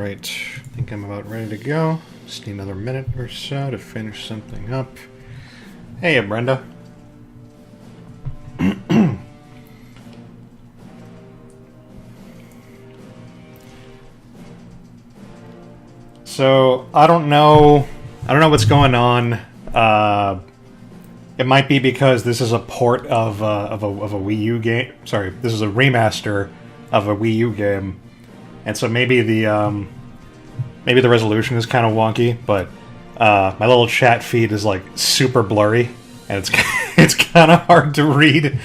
Alright, I think I'm about ready to go. Just need another minute or so to finish something up. Hey, Brenda. So, I don't know what's going on. It might be because this is a port of a Wii U game. Sorry, this is a remaster of a Wii U game. And so maybe the resolution is kind of wonky, but my little chat feed is like super blurry, and it's kind of hard to read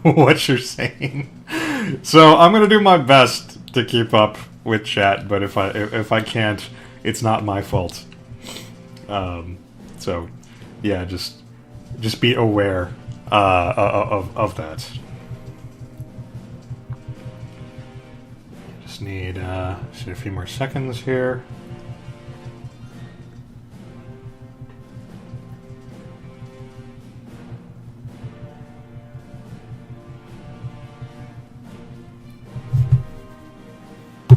what you're saying. So I'm gonna do my best to keep up with chat, but if I can't, it's not my fault. So yeah, just be aware of that. Just need a few more seconds here. All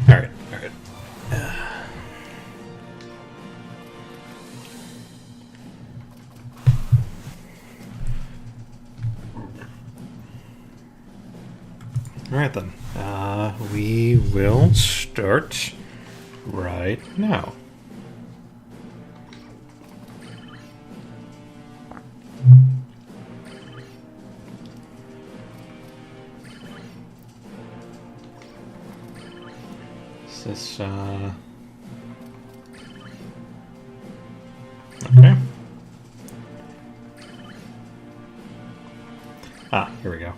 right. All right then. We will start right now. Is this, okay. Ah, here we go.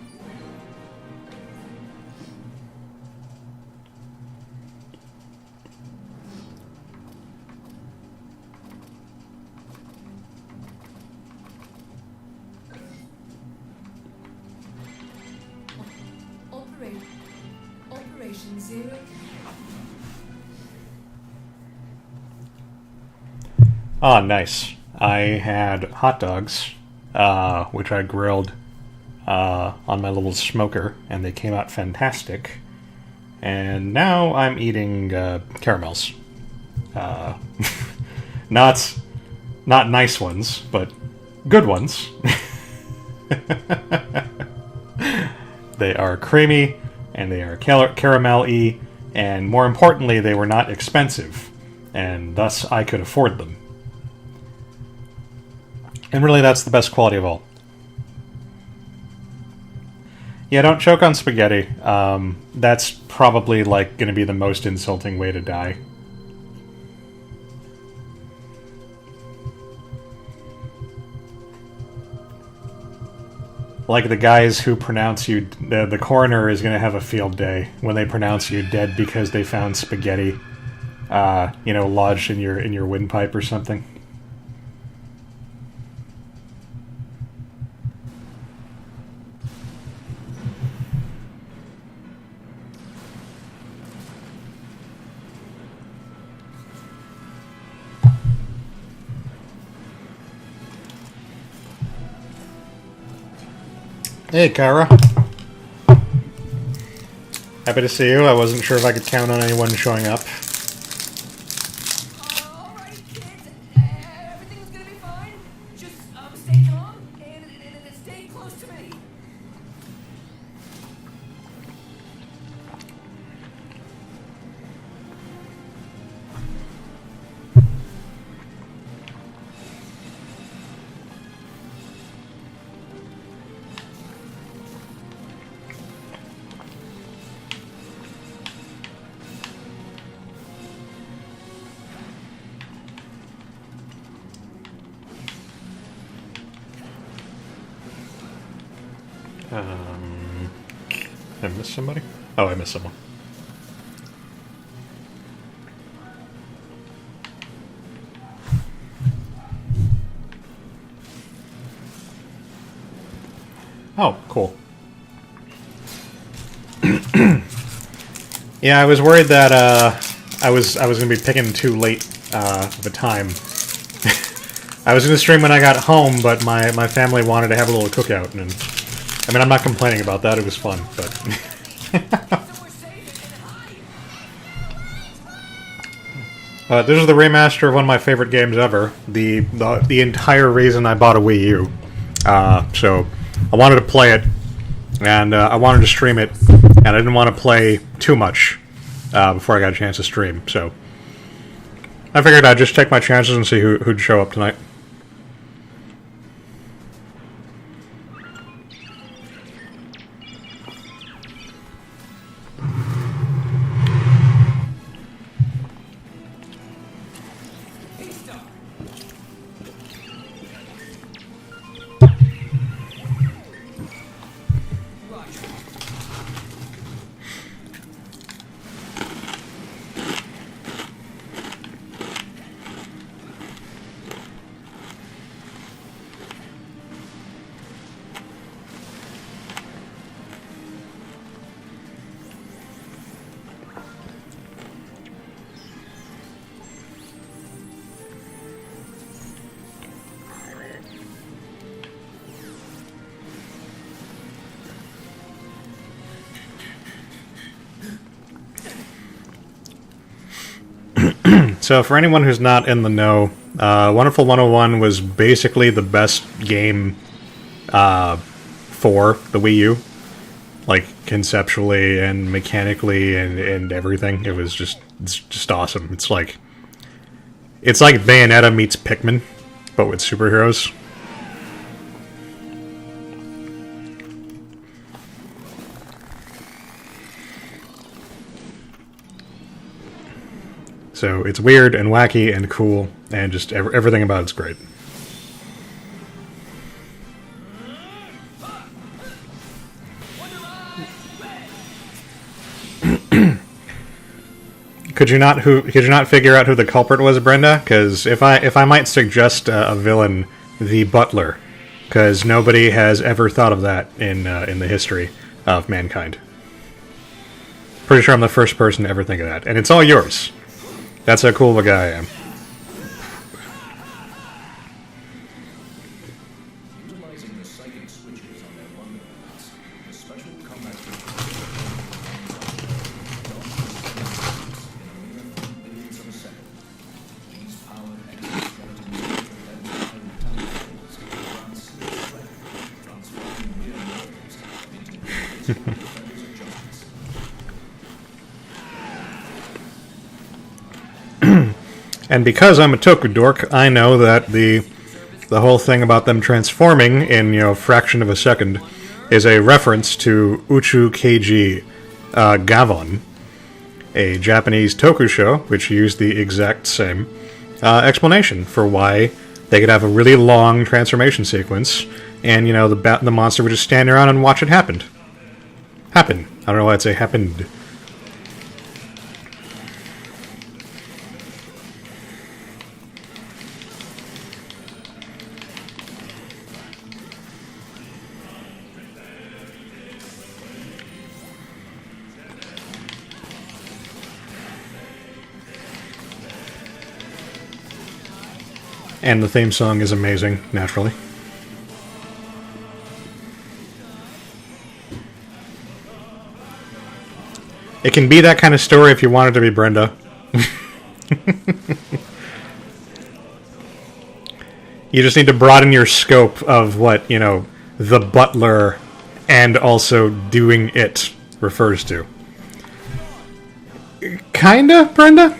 Operation Zero. Ah, nice. I had hot dogs, which I grilled on my little smoker, and they came out fantastic. And now I'm eating caramels. Not nice ones, but good ones. They are creamy, and they are caramel-y, and more importantly, they were not expensive, and thus I could afford them. And really, that's the best quality of all. Yeah, don't choke on spaghetti. That's probably, like, going to be the most insulting way to die. Like the guys who pronounce you... the coroner is going to have a field day when they pronounce you dead because they found spaghetti, lodged in your windpipe or something. Hey, Kara. Happy to see you. I wasn't sure if I could count on anyone showing up. Alright, kids. Everything's gonna be fine. Just stay calm and stay close to me. I missed somebody? Oh, I missed someone. Oh, cool. Yeah, I was worried that I was going to be picking too late of a time. I was going to stream when I got home, but my family wanted to have a little cookout, and I mean, I'm not complaining about that. It was fun, but This is the remaster of one of my favorite games ever. The entire reason I bought a Wii U. So I wanted to play it, and I wanted to stream it, and I didn't want to play too much before I got a chance to stream. So I figured I'd just take my chances and see who'd show up tonight. So for anyone who's not in the know, Wonderful 101 was basically the best game for the Wii U. Like, conceptually and mechanically and everything. It's just awesome. It's like Bayonetta meets Pikmin, but with superheroes. So it's weird and wacky and cool, and just everything about it's great. Could you not figure out who the culprit was, Brenda? Because if I might suggest a villain, the Butler, because nobody has ever thought of that in the history of mankind. Pretty sure I'm the first person to ever think of that, and it's all yours. That's how cool of a guy I am. Utilizing the psychic switches on their wonder mats, the special combat billions of a second. These powered exoskeletons transforming mere mortals into defenders of justice. And because I'm a Toku dork, I know that the whole thing about them transforming in, a fraction of a second is a reference to Uchu Keiji Gavon, a Japanese Toku show which used the exact same explanation for why they could have a really long transformation sequence, and, the monster would just stand around and watch it happen. I don't know why I'd say happened. And the theme song is amazing, naturally. It can be that kind of story if you want it to be, Brenda. You just need to broaden your scope of what, the Butler and also doing it refers to. Kinda, Brenda?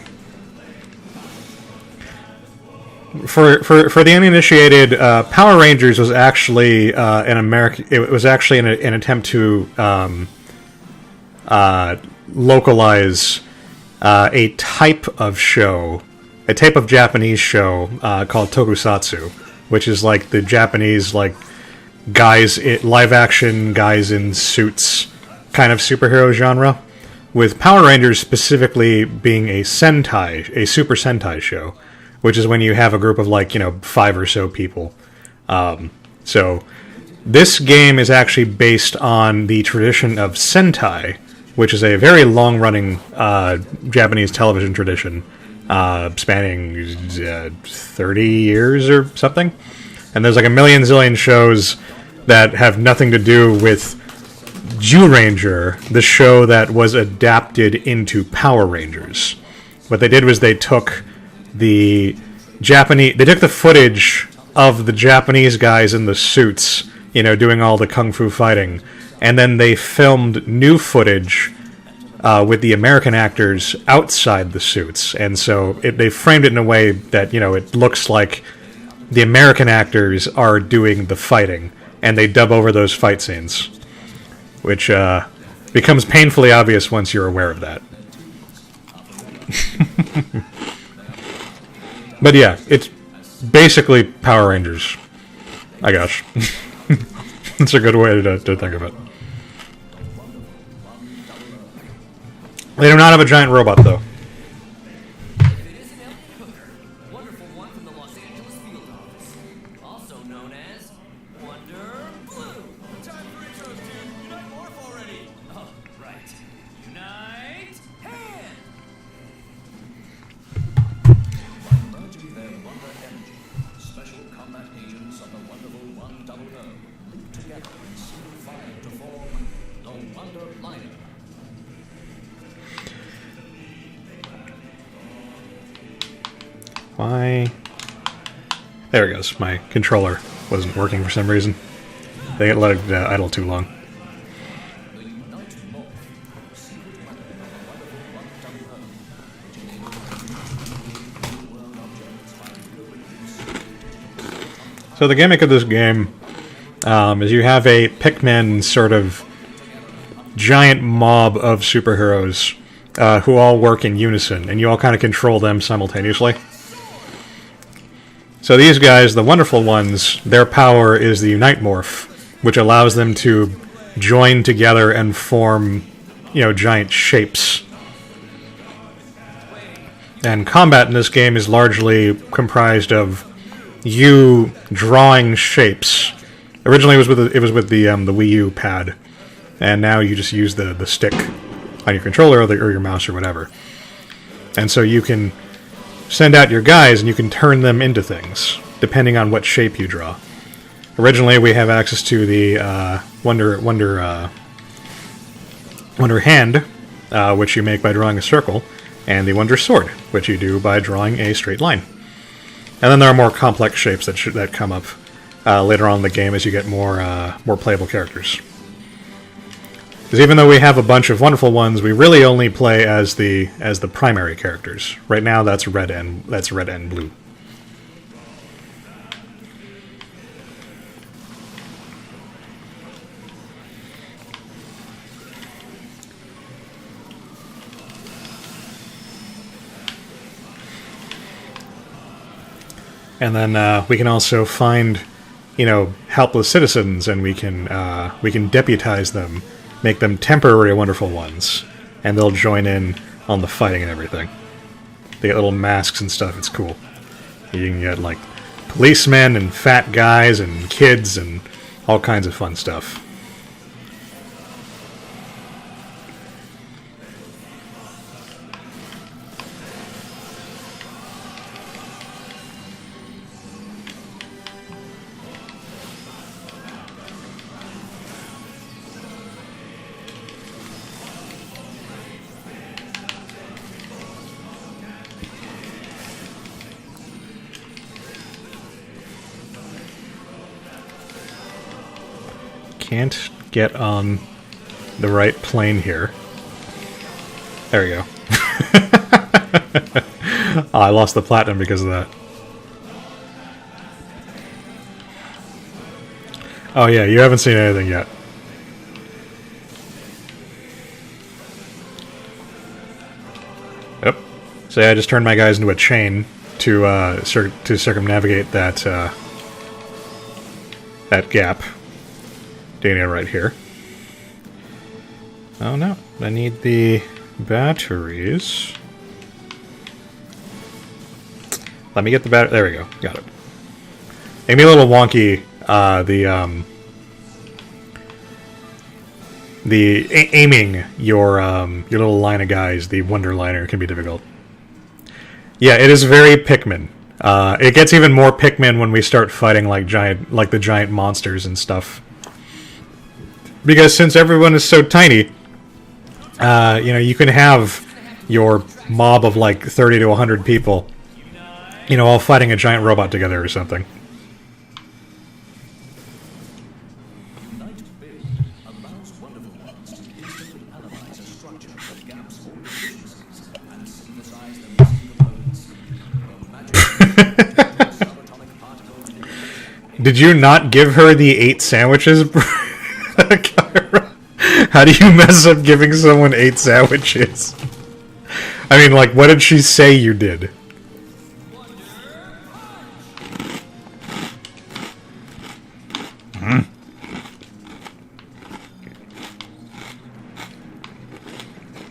For the uninitiated, Power Rangers was actually an American. It was actually an attempt to localize a type of show, a type of Japanese show called Tokusatsu, which is like the Japanese guys, live action guys in suits kind of superhero genre, with Power Rangers specifically being a Sentai, a Super Sentai show, which is when you have a group of 5 or so people. So this game is actually based on the tradition of Sentai, which is a very long-running Japanese television tradition, spanning 30 years or something. And there's a million zillion shows that have nothing to do with Zyuranger, the show that was adapted into Power Rangers. What they did was they took the Japanese... They took the footage of the Japanese guys in the suits, you know, doing all the kung fu fighting, and then they filmed new footage with the American actors outside the suits. And so they framed it in a way that, you know, it looks like the American actors are doing the fighting, and they dub over those fight scenes, which becomes painfully obvious once you're aware of that. But yeah, it's basically Power Rangers, I guess. That's a good way to think of it. They do not have a giant robot, though. It is an Elliot Hooker, wonderful one from the Los Angeles field office, also known as Wonder Blue. Time for intros, dude. Unite Morph already. Oh, right. Unite Hand. Merging their Wonder energy, special combat agents of the wonderful 100 link together in single file to form the Wonder Liner. Why? There it goes. My controller wasn't working for some reason. They let it idle too long. The Unite Morph, secret weapon of the wonderful 100, which enables world objects by rearranging. So the gimmick of this game is you have a Pikmin sort of giant mob of superheroes who all work in unison, and you all kind of control them simultaneously. So these guys, the wonderful ones, their power is the Unite Morph, which allows them to join together and form, you know, giant shapes. And combat in this game is largely comprised of you drawing shapes. Originally it was with the Wii U pad, and now you just use the stick on your controller or your mouse or whatever. And so you can send out your guys and you can turn them into things, depending on what shape you draw. Originally, we have access to the Wonder Hand, which you make by drawing a circle, and the Wonder Sword, which you do by drawing a straight line. And then there are more complex shapes that come up later on in the game as you get more playable characters. Because even though we have a bunch of wonderful ones, we really only play as the primary characters. Right now, that's red and blue. And then we can also find, you know, helpless citizens, and we can deputize them, make them temporary wonderful ones, and they'll join in on the fighting and everything. They get little masks and stuff. It's cool. You can get like policemen and fat guys and kids and all kinds of fun stuff. Can't get on the right plane here. There we go. Oh, I lost the platinum because of that. Oh yeah, you haven't seen anything yet. Yep. So yeah, I just turned my guys into a chain to circumnavigate that that gap. Doing it right here. Oh no, I need the batteries. Let me get the battery. There we go. Got it. It can be a little wonky. Aiming your little line of guys, the Wonder Liner, can be difficult. Yeah, it is very Pikmin. It gets even more Pikmin when we start fighting like the giant monsters and stuff. Because since everyone is so tiny, you know, you can have your mob of like 30 to 100 people You know, all fighting a giant robot together or something. Night Build allows Wonderful Ones to instantly analyze a structure for gaps or deficiencies and synthesize the missing components. The magic subatomic particle manipulation. Did you not give her the 8 sandwiches, Kyra? How do you mess up giving someone 8 sandwiches? I mean, like, what did she say you did?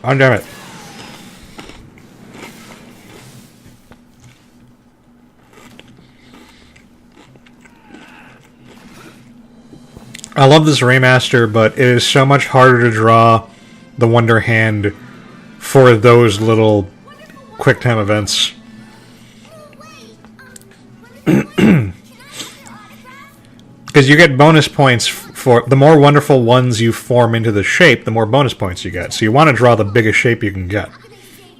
Oh, damn it. I love this remaster, but it is so much harder to draw the Wonder Hand for those little QuickTime events. Because you get bonus points for the more wonderful ones you form into the shape, the more bonus points you get. So you want to draw the biggest shape you can get.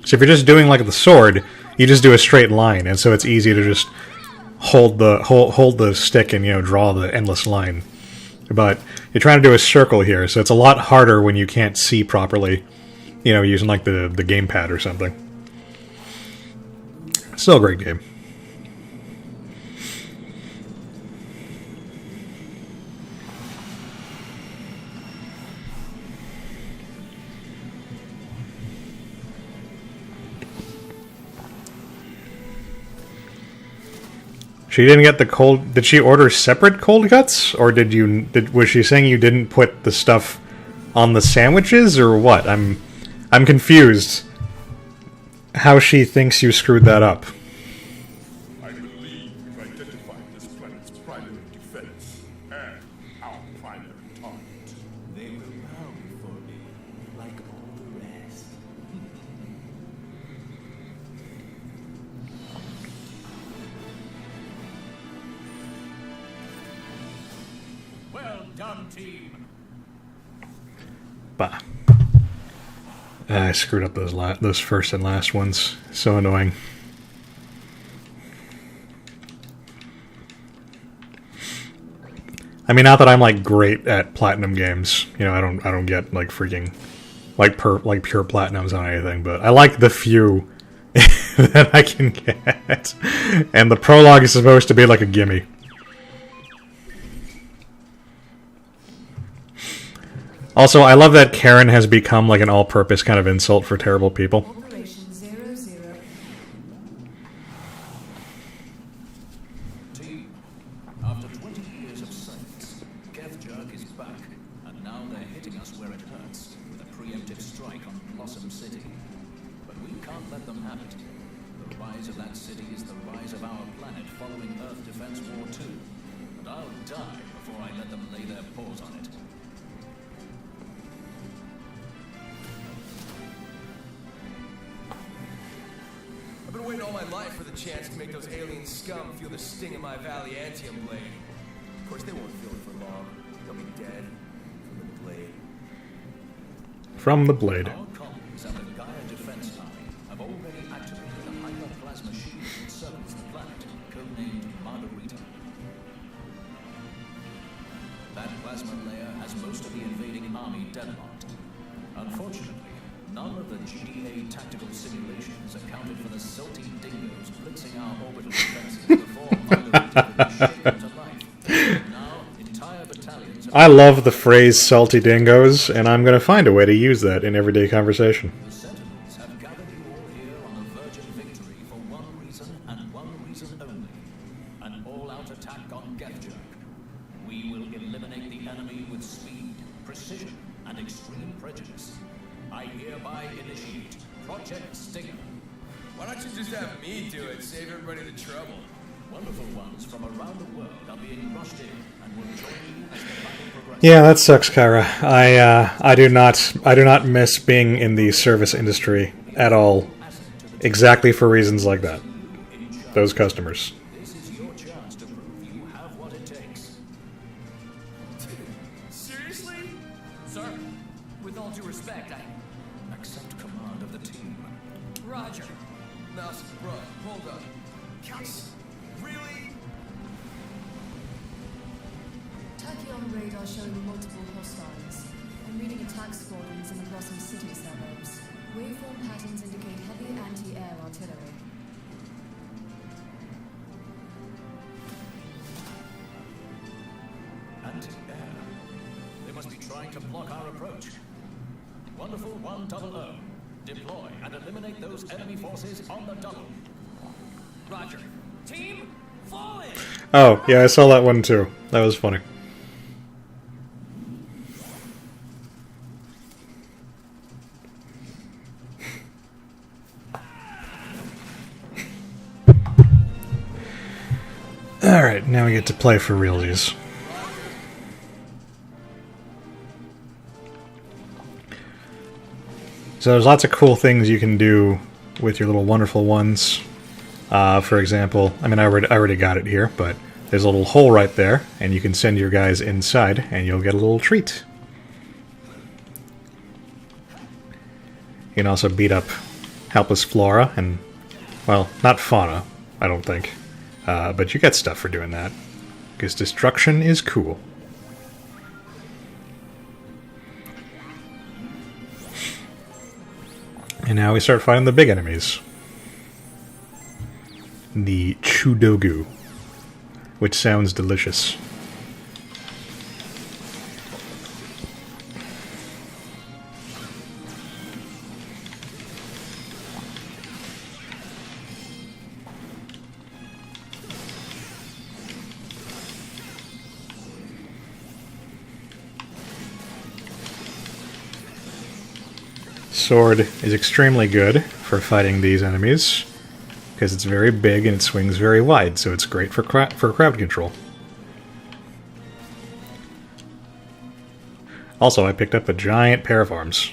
So if you're just doing like the sword, you just do a straight line, and so it's easy to just hold the stick and, you know, draw the endless line. But you're trying to do a circle here, so it's a lot harder when you can't see properly, you know, using like the gamepad or something. Still a great game. She didn't get the cold. Did she order separate cold cuts, or was she saying you didn't put the stuff on the sandwiches, or what? I'm confused. How she thinks you screwed that up. I believe we've identified this planet's primary defense and our primary target. They will bow before me, like all the rest. Well done, team. Bah. I screwed up those first and last ones. So annoying. I mean, not that I'm like great at platinum games. You know, I don't get like freaking like pure platinums on anything, but I like the few that I can get. And the prologue is supposed to be like a gimme. Also, I love that Karen has become like an all-purpose kind of insult for terrible people. Operation 00. Team, after 20 years of silence, Gethjerk is back, and now they're hitting us where it hurts, with a preemptive strike on Blossom City. But we can't let them have it. The rise of that city is the rise of our planet following Earth Defense War 2. And I'll die before I let them lay their paws on it. I've been waiting all my life for the chance to make those alien scum feel the sting of my Valiantium blade. Of course, they won't feel it for long. They'll be dead from the blade. From the blade. Our colleagues at the Gaia Defense Army have already activated the hyperplasma shield that circles the planet, codenamed Margarita. That plasma layer has most of the invading army deadlocked. Unfortunately, none of the GDA tactical simulations accounted for the salty dingoes blitzing our orbital defenses before Margarita could be shaken to life. Now, entire battalions I love the phrase salty dingoes, and I'm going to find a way to use that in everyday conversation. The Sentinels have gathered you all here on the verge of victory for one reason and one reason only. An all-out attack on Gethjerk. We will eliminate the enemy with speed, precision, and extreme prejudice. I hereby initiate Project Stinger. Why don't you just have me do it? Save everybody the trouble. Wonderful ones from around the world are being rushed in and will join you as the battle progresses. Yeah, that sucks, Kyra. I do not miss being in the service industry at all. Exactly for reasons like that. Those customers. This is your chance to prove you have what it takes. Seriously? Sir, with all due respect, Accept command of the team. Roger. Nelson, bro, hold up. Cuts? Really? Tachyon radar showing multiple hostiles. I'm reading attack squadrons in the Blossom City suburbs. Waveform patterns indicate heavy anti-air artillery. Anti-air. They must be trying to block our approach. Wonderful 100. Deploy and eliminate those enemy forces on the double. Roger. Team, fall in! Oh, yeah, I saw that one too. That was funny. Alright, now we get to play for realsies. So there's lots of cool things you can do with your little wonderful ones. For example, I mean, I already got it here, but there's a little hole right there, and you can send your guys inside, and you'll get a little treat. You can also beat up helpless flora, and, well, not fauna, I don't think. But you get stuff for doing that, because destruction is cool. And now we start fighting the big enemies. The Chudogu, which sounds delicious. Sword is extremely good for fighting these enemies, because it's very big and it swings very wide, so it's great for crowd control. Also, I picked up a giant pair of arms.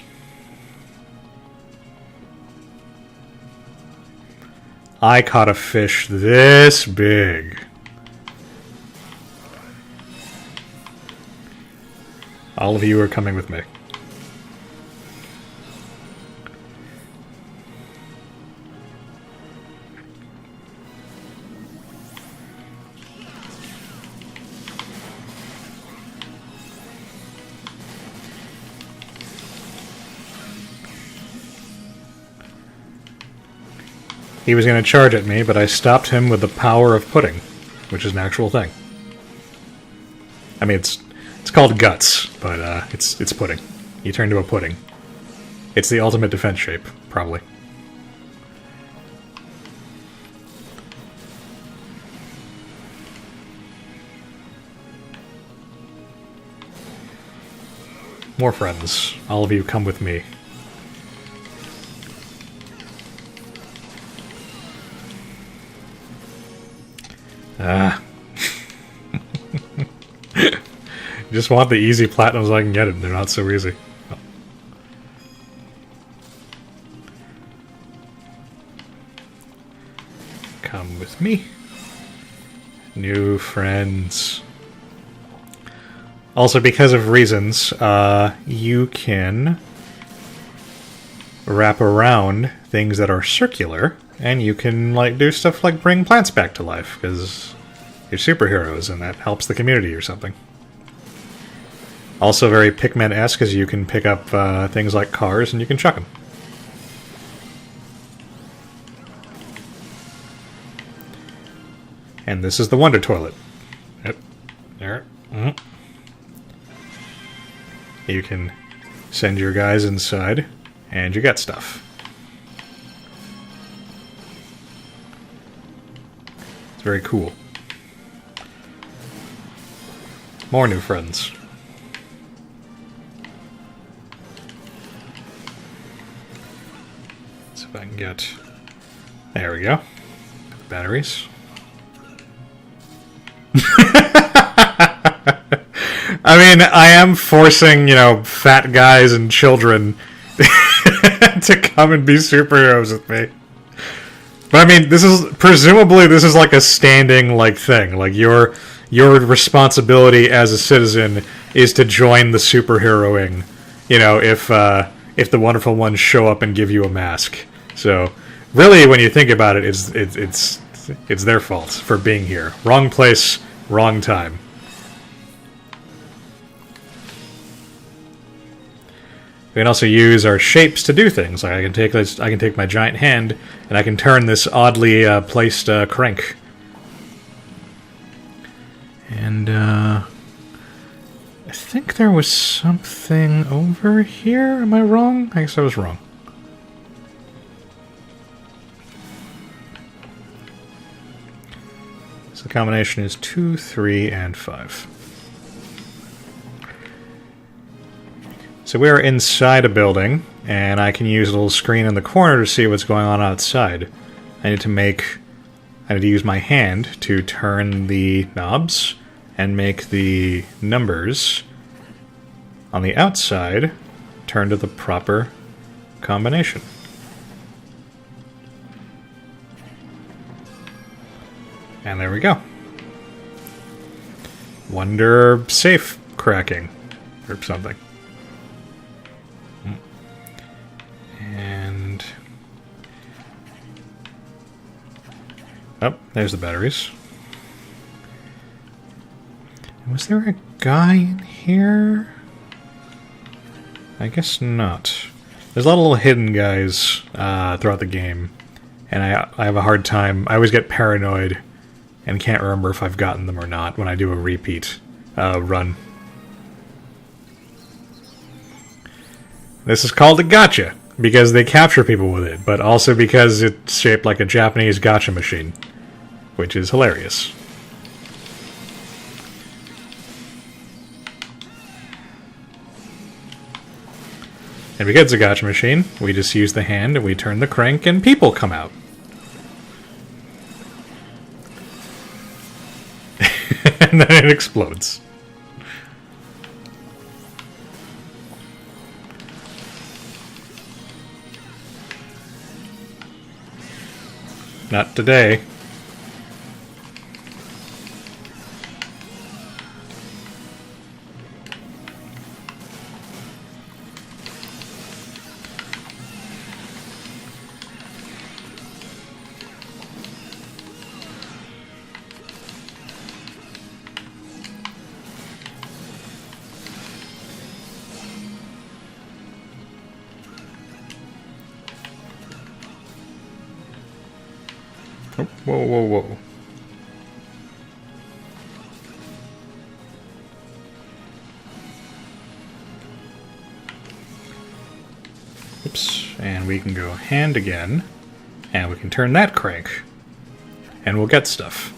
I caught a fish this big. All of you are coming with me. He was going to charge at me, but I stopped him with the power of pudding, which is an actual thing. I mean, it's called guts, but it's pudding. You turn to a pudding. It's the ultimate defense shape, probably. More friends. All of you come with me. Just want the easy platinums I can get it. They're not so easy. Oh. Come with me. New friends. Also, because of reasons, you can wrap around things that are circular, and you can like do stuff like bring plants back to life, because you're superheroes, and that helps the community or something. Also very Pikmin-esque, as you can pick up things like cars and you can chuck them. And this is the Wonder Toilet. Yep. There. You can send your guys inside, and you get stuff. It's very cool. More new friends. See if I can get... There we go. Batteries. I mean, I am forcing, you know, fat guys and children to come and be superheroes with me. But I mean, this is presumably this is like a standing like thing. Like your responsibility as a citizen is to join the superheroing. You know, if the wonderful ones show up and give you a mask. So really, when you think about it, it's It's their fault for being here. Wrong place, wrong time. We can also use our shapes to do things. Like I can take this, I can take my giant hand and I can turn this oddly placed crank. And I think there was something over here. Am I wrong? I guess I was wrong. So the combination is 2, 3, and 5. So we are inside a building, and I can use a little screen in the corner to see what's going on outside. I need to use my hand to turn the knobs and make the numbers on the outside turn to the proper combination. And there we go. Wonder safe cracking or something. And oh, there's the batteries. Was there a guy in here? I guess not. There's a lot of little hidden guys throughout the game, and I have a hard time. I always get paranoid and can't remember if I've gotten them or not when I do a repeat run. This is called a gacha because they capture people with it, but also because it's shaped like a Japanese gacha machine, which is hilarious. And because it's a gacha machine, we just use the hand and we turn the crank and people come out. And then it explodes. Not today. Oh, whoa, whoa, whoa. Oops. And we can go hand again. And we can turn that crank. And we'll get stuff.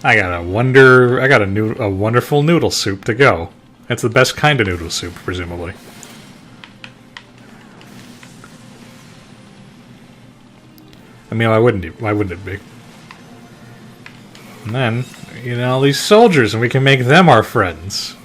I got a wonderful noodle soup to go. That's the best kind of noodle soup, presumably. I mean, why wouldn't it be? And then, you know, all these soldiers, and we can make them our friends.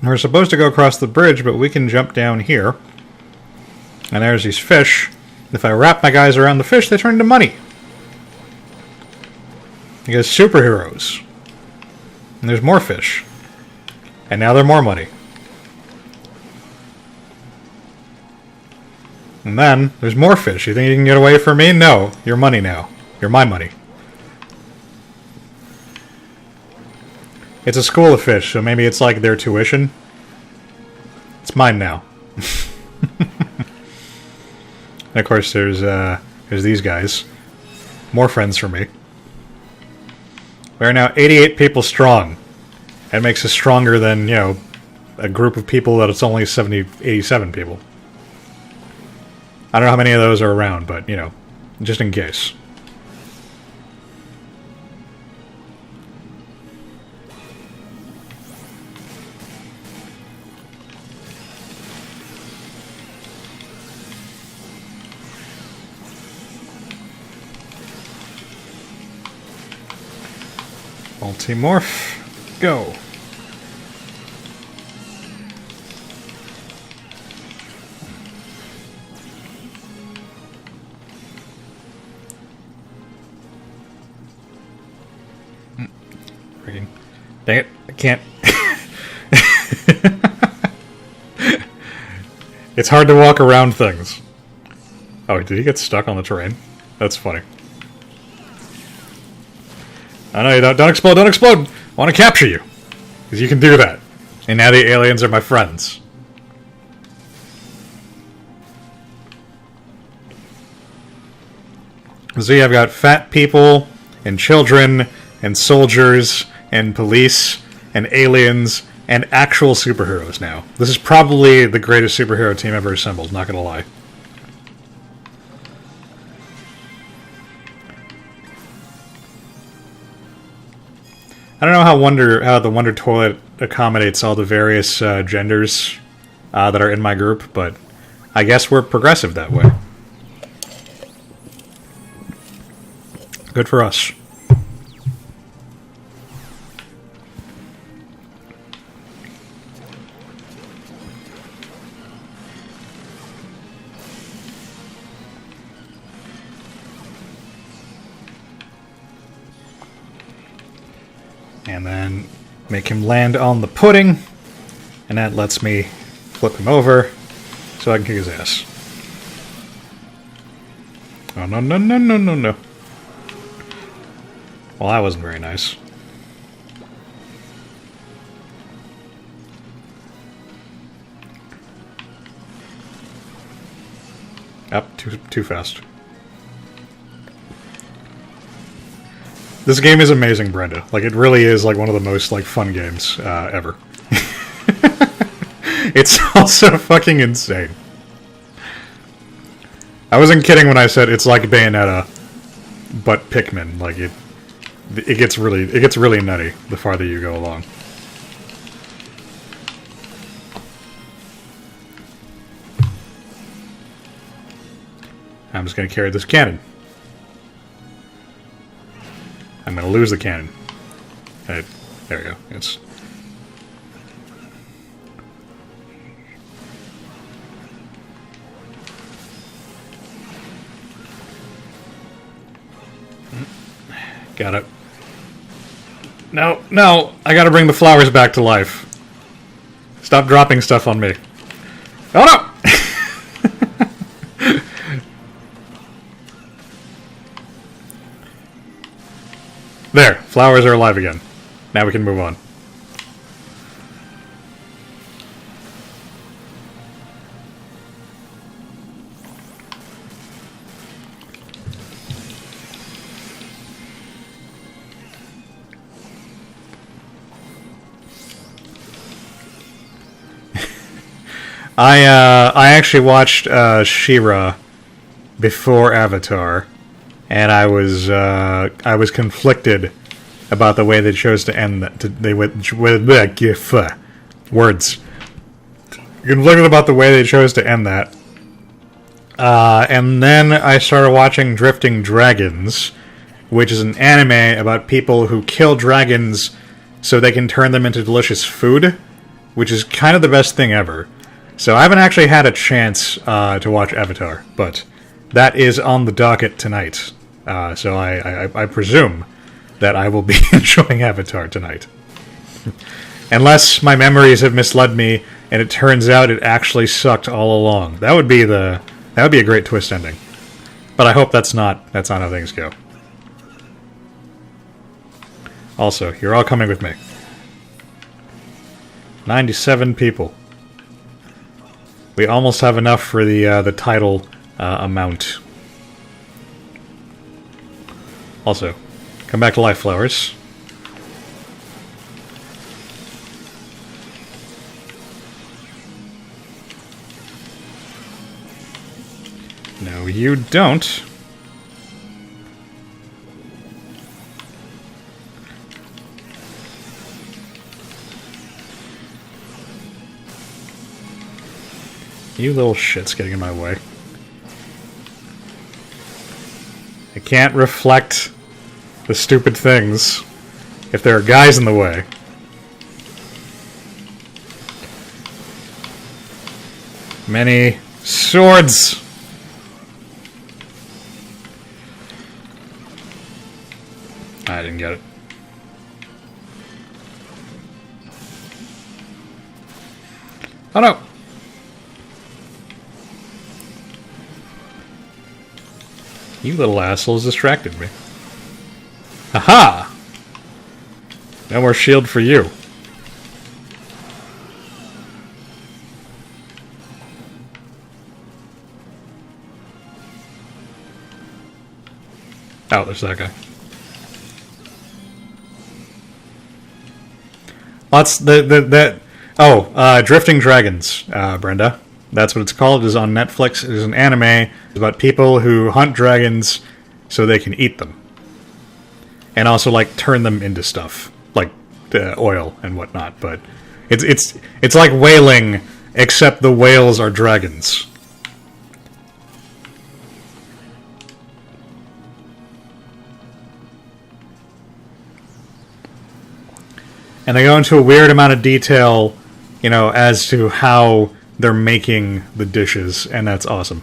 We're supposed to go across the bridge, but we can jump down here. And there's these fish. If I wrap my guys around the fish, they turn into money. Because superheroes. And there's more fish. And now they're more money. And then, there's more fish. You think you can get away from me? No. You're money now. You're my money. It's a school of fish, so maybe it's like their tuition. It's mine now. And of course, there's these guys. More friends for me. We are now 88 people strong. That makes us stronger than, you know, a group of people that it's only 87 people. I don't know how many of those are around, but, you know, just in case. Multimorph. Go. Freaking. Dang it. I can't. It's hard to walk around things. Oh, did he get stuck on the terrain? That's funny. I know you don't explode, don't explode! I want to capture you! Because you can do that. And now the aliens are my friends. See, I've got fat people, and children, and soldiers, and police, and aliens, and actual superheroes now. This is probably the greatest superhero team ever assembled, not gonna lie. I don't know how the Wonder Toilet accommodates all the various genders that are in my group, but I guess we're progressive that way. Good for us. And then make him land on the pudding, and that lets me flip him over so I can kick his ass. Oh, no, no, no, no, no, no. Well, that wasn't very nice. Up, too fast. This game is amazing, Brenda. Like, it really is like one of the most like fun games ever. It's also fucking insane. I wasn't kidding when I said it's like Bayonetta, but Pikmin. Like it gets really nutty the farther you go along. I'm just gonna carry this cannon. I'm gonna lose the cannon. There we go. It's got it. No, no! I gotta bring the flowers back to life. Stop dropping stuff on me. Oh no! There, flowers are alive again. Now we can move on. I actually watched She-Ra before Avatar, and I was conflicted about the way they chose to end that. Words. Conflicted about the way they chose to end that. And then I started watching Drifting Dragons, which is an anime about people who kill dragons so they can turn them into delicious food, which is kind of the best thing ever. So I haven't actually had a chance to watch Avatar, but that is on the docket tonight. So I presume that I will be enjoying Avatar tonight. Unless my memories have misled me and it turns out it actually sucked all along. That would be a great twist ending. But I hope that's not how things go. Also, you're all coming with me. 97 people. We almost have enough for the title amount. Also, come back to life, flowers. No, you don't. You little shit's getting in my way. I can't reflect the stupid things if there are guys in the way. Many swords. I didn't get it. Oh no! You little assholes distracted me. Aha! No more shield for you. Oh, there's that guy. Lots Drifting Dragons, Brenda. That's what it's called. It is on Netflix. It is an anime about people who hunt dragons so they can eat them. And also, like, turn them into stuff. Like, oil and whatnot. But it's like whaling, except the whales are dragons. And they go into a weird amount of detail, you know, as to how they're making the dishes, and that's awesome.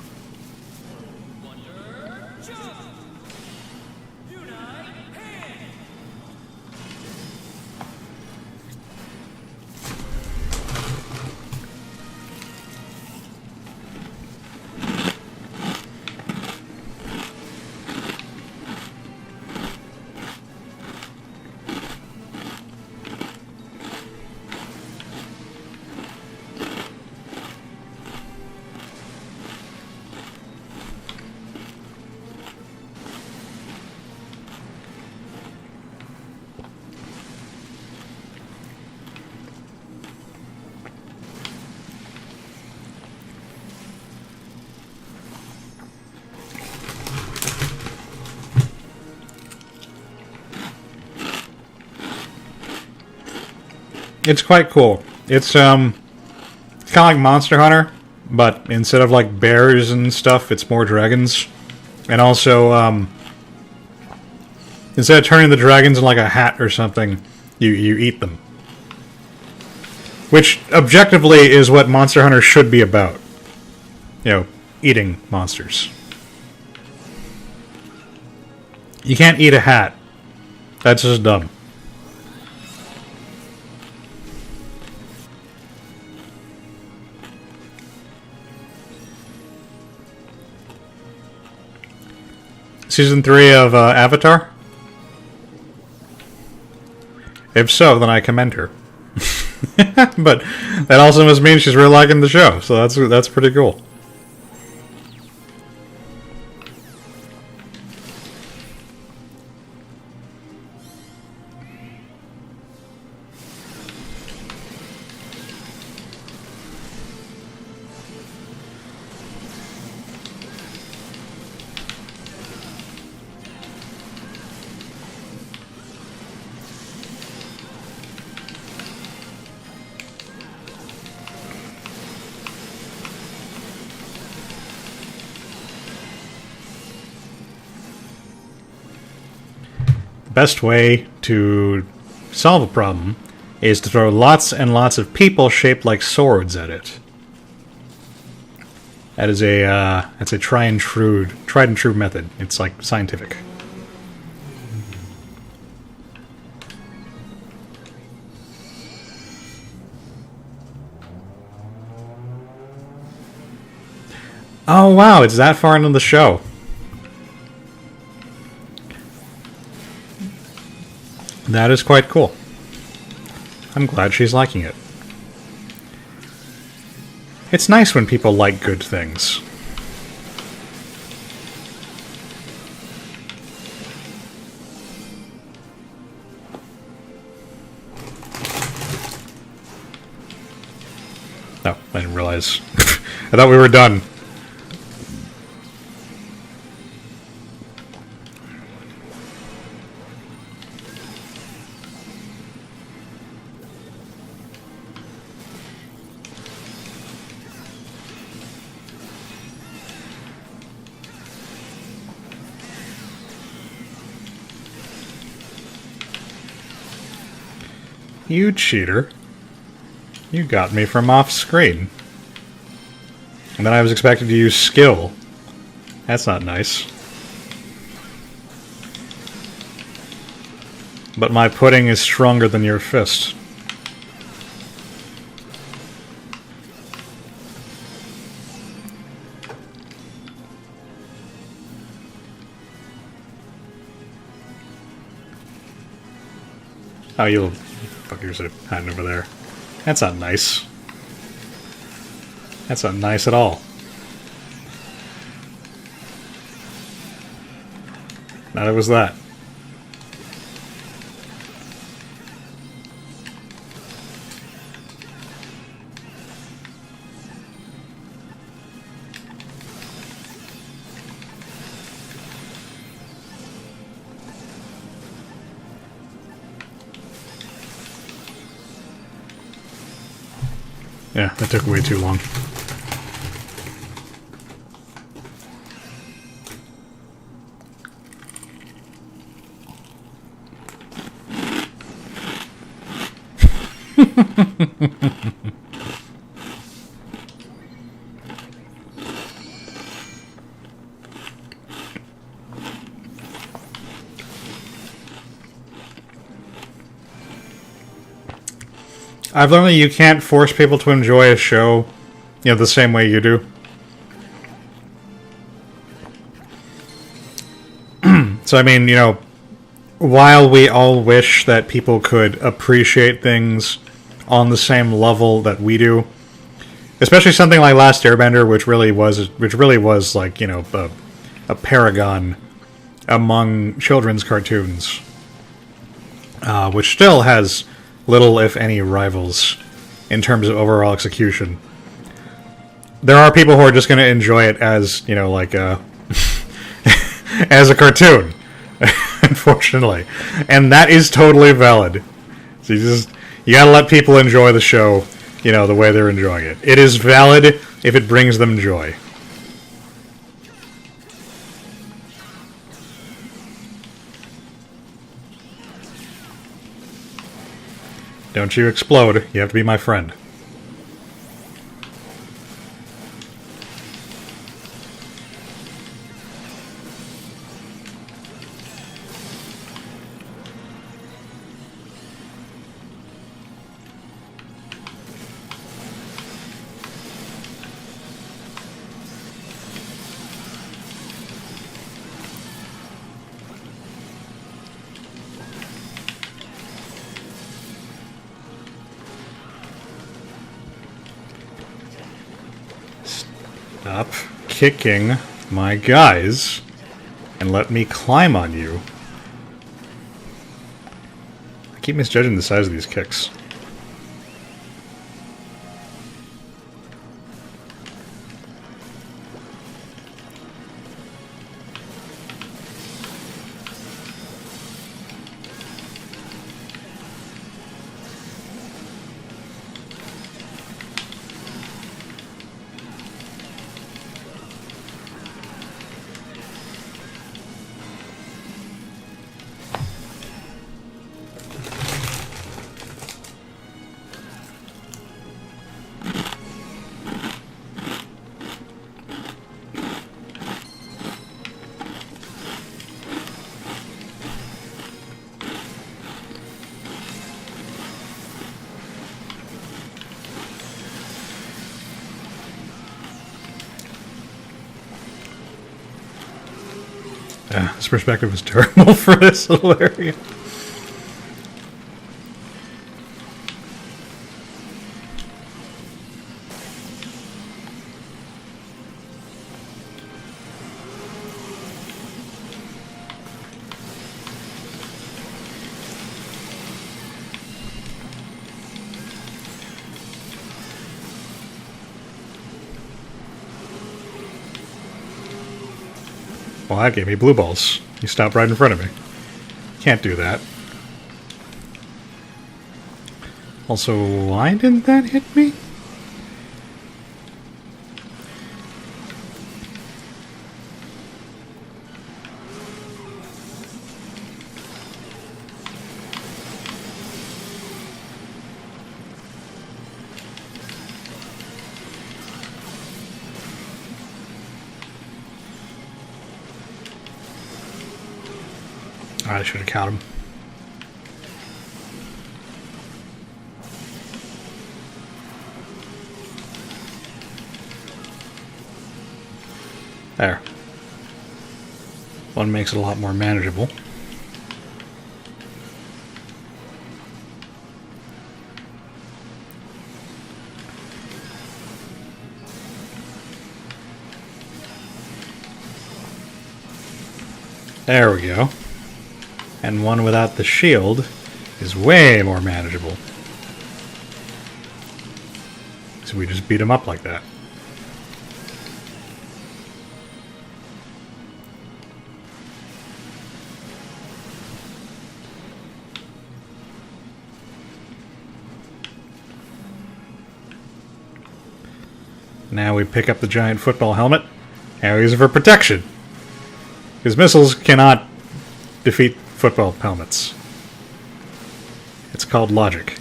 It's quite cool. It's kind of like Monster Hunter, but instead of like bears and stuff, it's more dragons. And also, instead of turning the dragons in like a hat or something, you eat them. Which, objectively, is what Monster Hunter should be about. You know, eating monsters. You can't eat a hat. That's just dumb. Season 3 of Avatar? If so, then I commend her. But that also must mean she's really liking the show, so that's pretty cool. Best way to solve a problem is to throw lots and lots of people shaped like swords at it. That is that's a tried and true method. It's like scientific. Oh wow, it's that far into the show. That is quite cool. I'm glad she's liking it. It's nice when people like good things. No, I didn't realize. I thought we were done. You cheater. You got me from off screen. And then I was expected to use skill. That's not nice. But my pudding is stronger than your fist. Oh, you little fuckers are hiding over there. That's not nice. That's not nice at all. Neither was that. Yeah, that took way too long. I've learned that you can't force people to enjoy a show, you know, the same way you do. So, I mean, you know, while we all wish that people could appreciate things on the same level that we do, especially something like Last Airbender, which really was like, you know, a paragon among children's cartoons, which still has little, if any, rivals in terms of overall execution. There are people who are just going to enjoy it as, you know, like as a cartoon, unfortunately, and that is totally valid. So you gotta let people enjoy the show, you know, the way they're enjoying it. It is valid if it brings them joy. Don't you explode. You have to be my friend. Stop kicking my guys and let me climb on you. I keep misjudging the size of these kicks. This perspective is terrible for this little area. Well, that gave me blue balls. You stopped right in front of me. Can't do that. Also, why didn't that hit me? I should have caught him. There. One makes it a lot more manageable. There we go. And one without the shield is way more manageable. So we just beat him up like that. Now we pick up the giant football helmet and we use it for protection. Because missiles cannot defeat football helmets. It's called logic.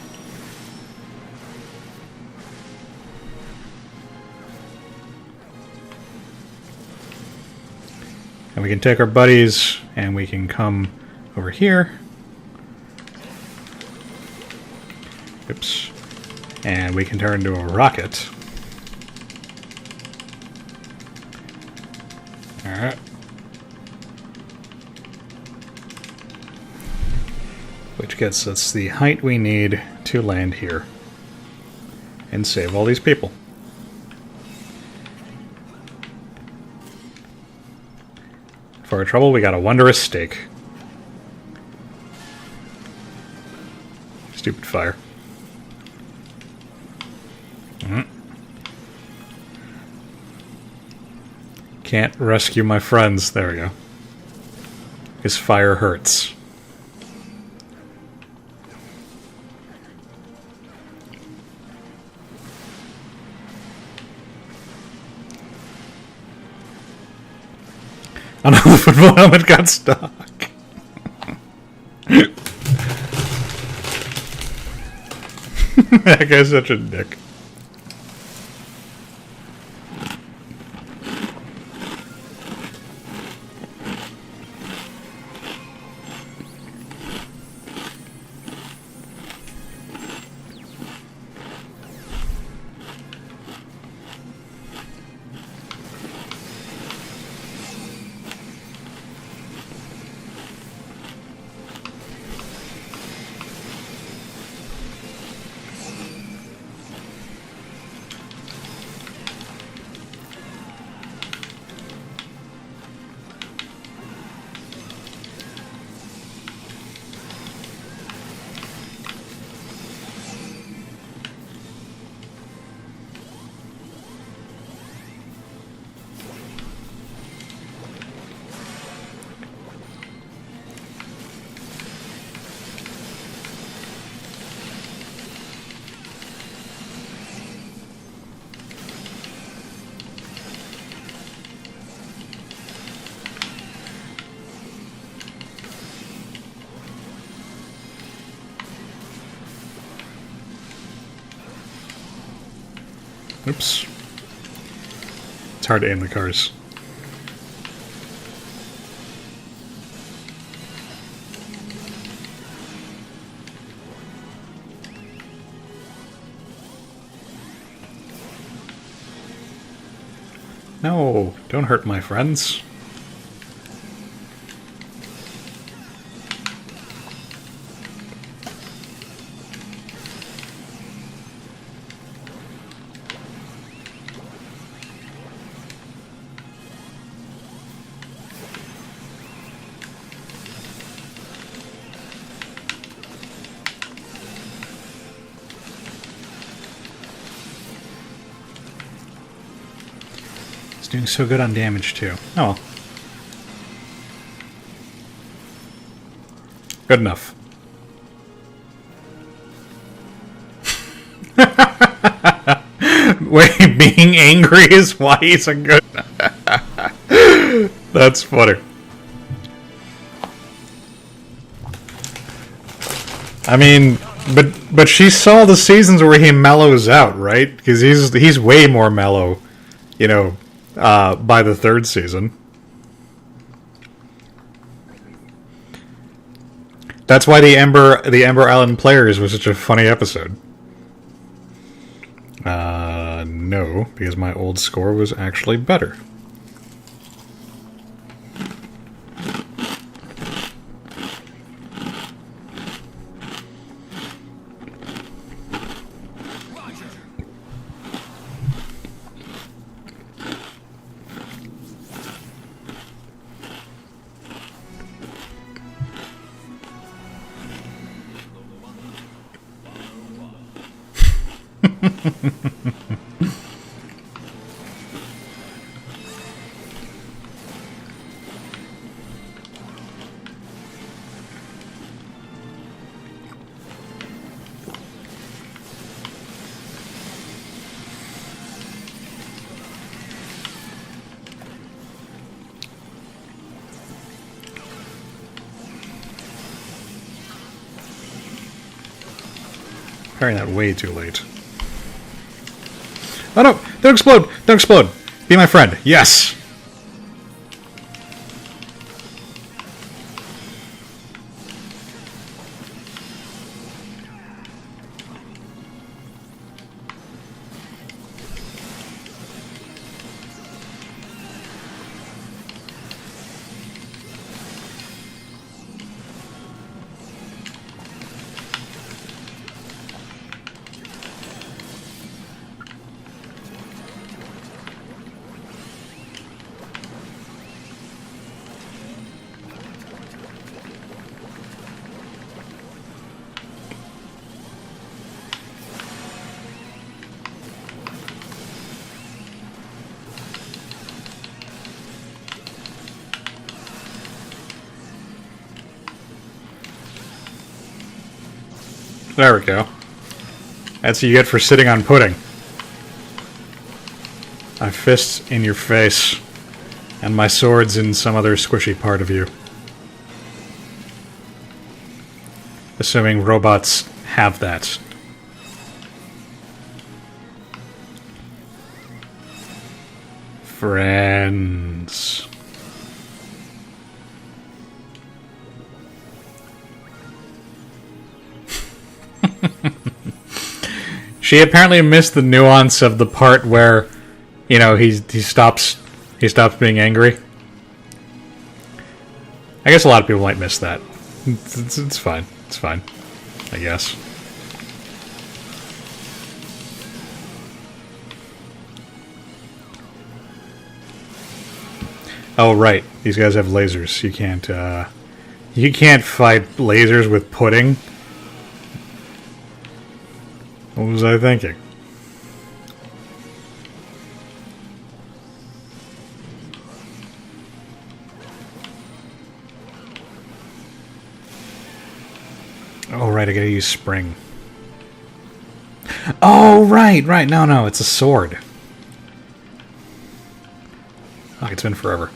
And we can take our buddies and we can come over here. Oops. And we can turn into a rocket. Alright. Which gets us the height we need to land here. And save all these people. For our trouble, we got a wondrous steak. Stupid fire. Can't rescue my friends. There we go. Because fire hurts. Oh no, the football helmet got stuck. That guy's such a dick. Oops. It's hard to aim the cars. No, don't hurt my friends. Doing so good on damage too. Oh well. Good enough. Wait, being angry is why he's a good. That's funny. I mean, but she saw the seasons where he mellows out, right? Because he's way more mellow, you know. By the third season. That's why the Ember Island Players was such a funny episode. No, because my old score was actually better. Carrying that way too late. Oh no! Don't explode! Don't explode! Be my friend. Yes! There we go. That's what you get for sitting on pudding. My fists in your face, and my sword's in some other squishy part of you. Assuming robots have that. Friends. She apparently missed the nuance of the part where, you know, he stops being angry. I guess a lot of people might miss that. It's fine. It's fine, I guess. Oh right, these guys have lasers. You can't fight lasers with pudding. What was I thinking? Oh, right, I gotta use spring. Oh, right. No, it's a sword. Oh, it's been forever.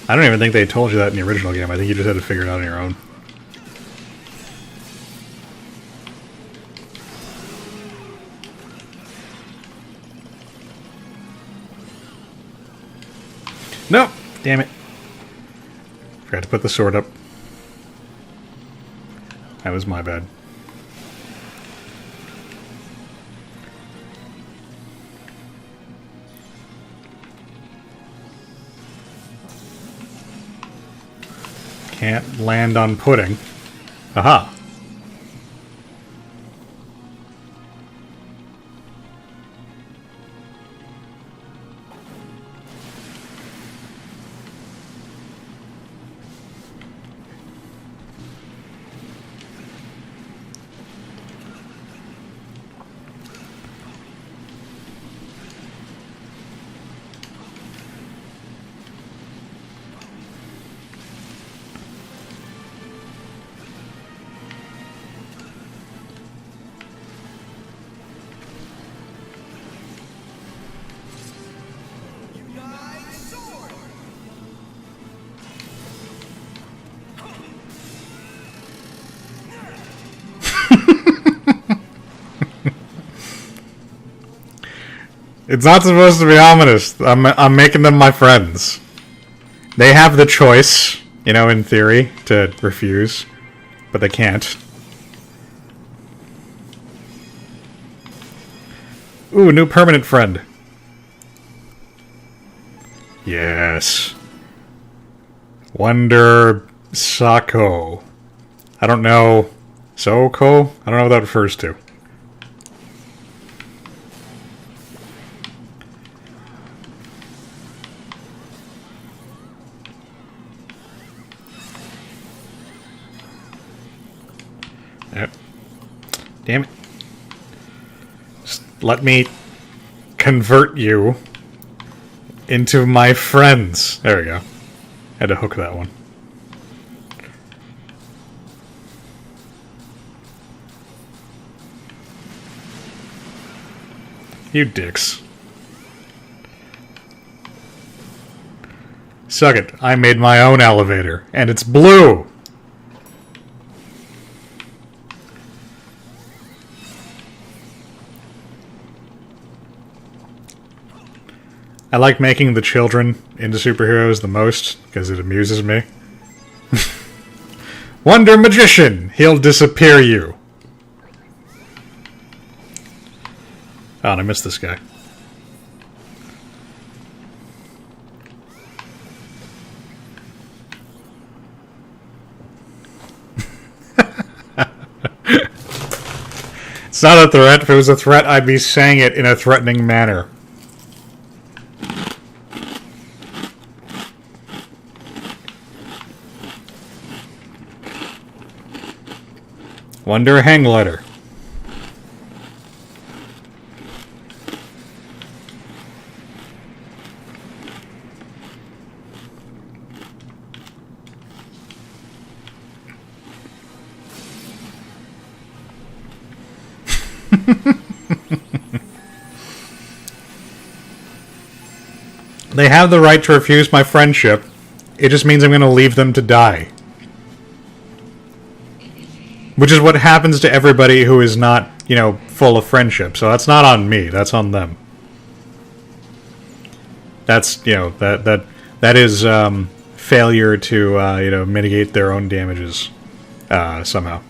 I don't even think they told you that in the original game. I think you just had to figure it out on your own. Nope! Damn it. Forgot to put the sword up. That was my bad. Can't land on pudding. Aha. It's not supposed to be ominous. I'm making them my friends. They have the choice, you know, in theory, to refuse, but they can't. Ooh, new permanent friend. Yes. Wonder Sako. I don't know. Soko? I don't know what that refers to. Yep. Damn it. Just let me convert you into my friends. There we go. Had to hook that one. You dicks. Suck it. I made my own elevator, and it's blue! I like making the children into superheroes the most, because it amuses me. Wonder Magician! He'll disappear you! Oh, and I missed this guy. It's not a threat. If it was a threat, I'd be saying it in a threatening manner. Wonder Hang Letter. They have the right to refuse my friendship. It just means I'm going to leave them to die. Which is what happens to everybody who is not, you know, full of friendship. So that's not on me. That's on them. That's, you know, that is failure to, you know, mitigate their own damages somehow.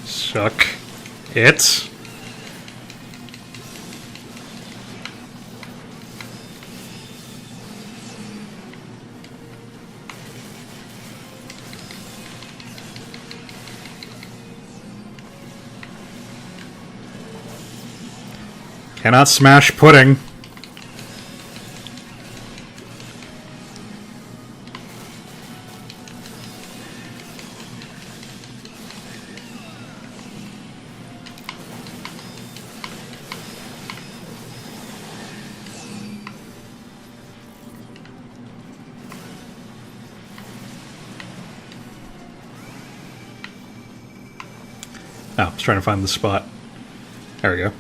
Suck it. Cannot smash pudding. Oh, I was trying to find the spot. There we go.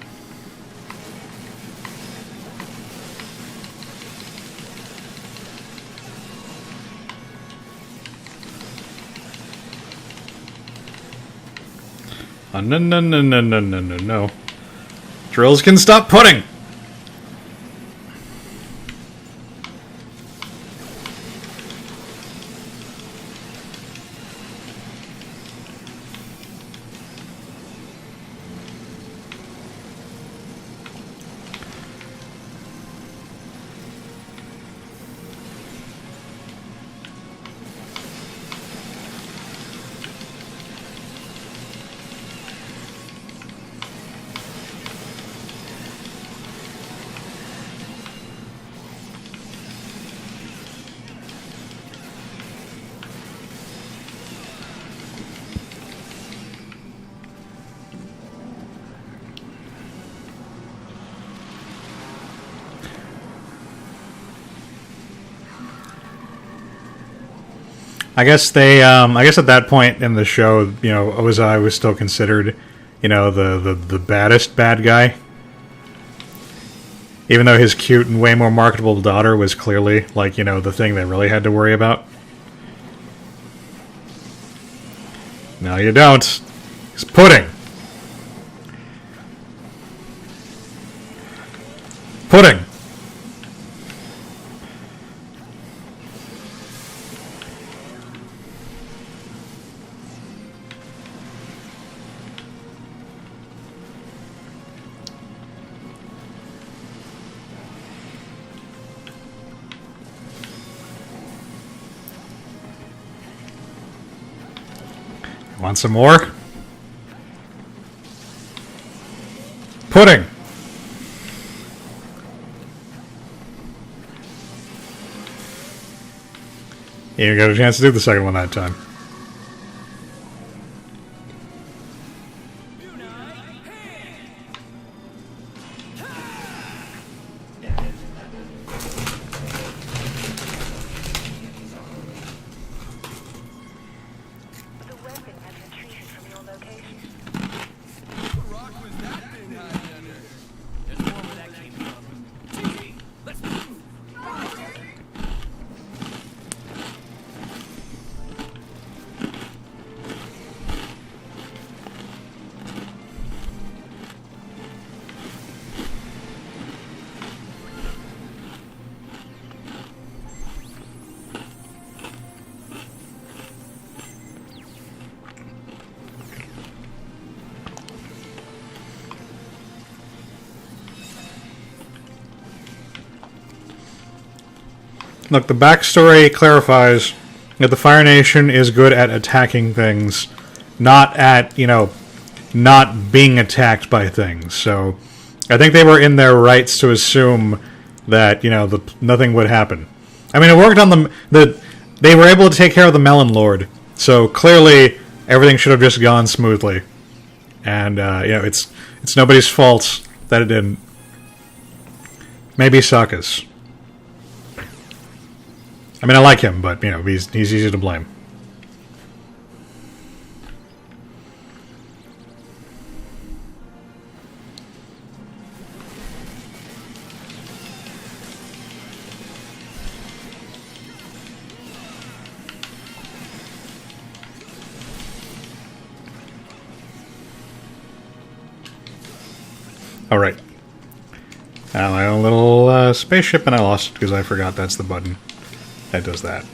Oh, no, no, no, no, no, no, no, no. Drills can stop pudding! I guess they, I guess at that point in the show, you know, Ozai was still considered, you know, the baddest bad guy. Even though his cute and way more marketable daughter was clearly, like, you know, the thing they really had to worry about. No, you don't. It's pudding. Pudding. Want some more? Pudding. You got a chance to do the second one that time. The weapon has retreated from your location. rock was that thing hiding under? There's more where that came from. Gigi, let's move. Look, the backstory clarifies that the Fire Nation is good at attacking things, not at, you know, not being attacked by things. So I think they were in their rights to assume that, you know, nothing would happen. I mean, it worked on they were able to take care of the Melon Lord, so clearly everything should have just gone smoothly. And, you know, it's nobody's fault that it didn't. Maybe Sokka's. I mean, I like him, but, you know, he's easy to blame. Alright. My own little spaceship, and I lost it because I forgot that's the button that does that.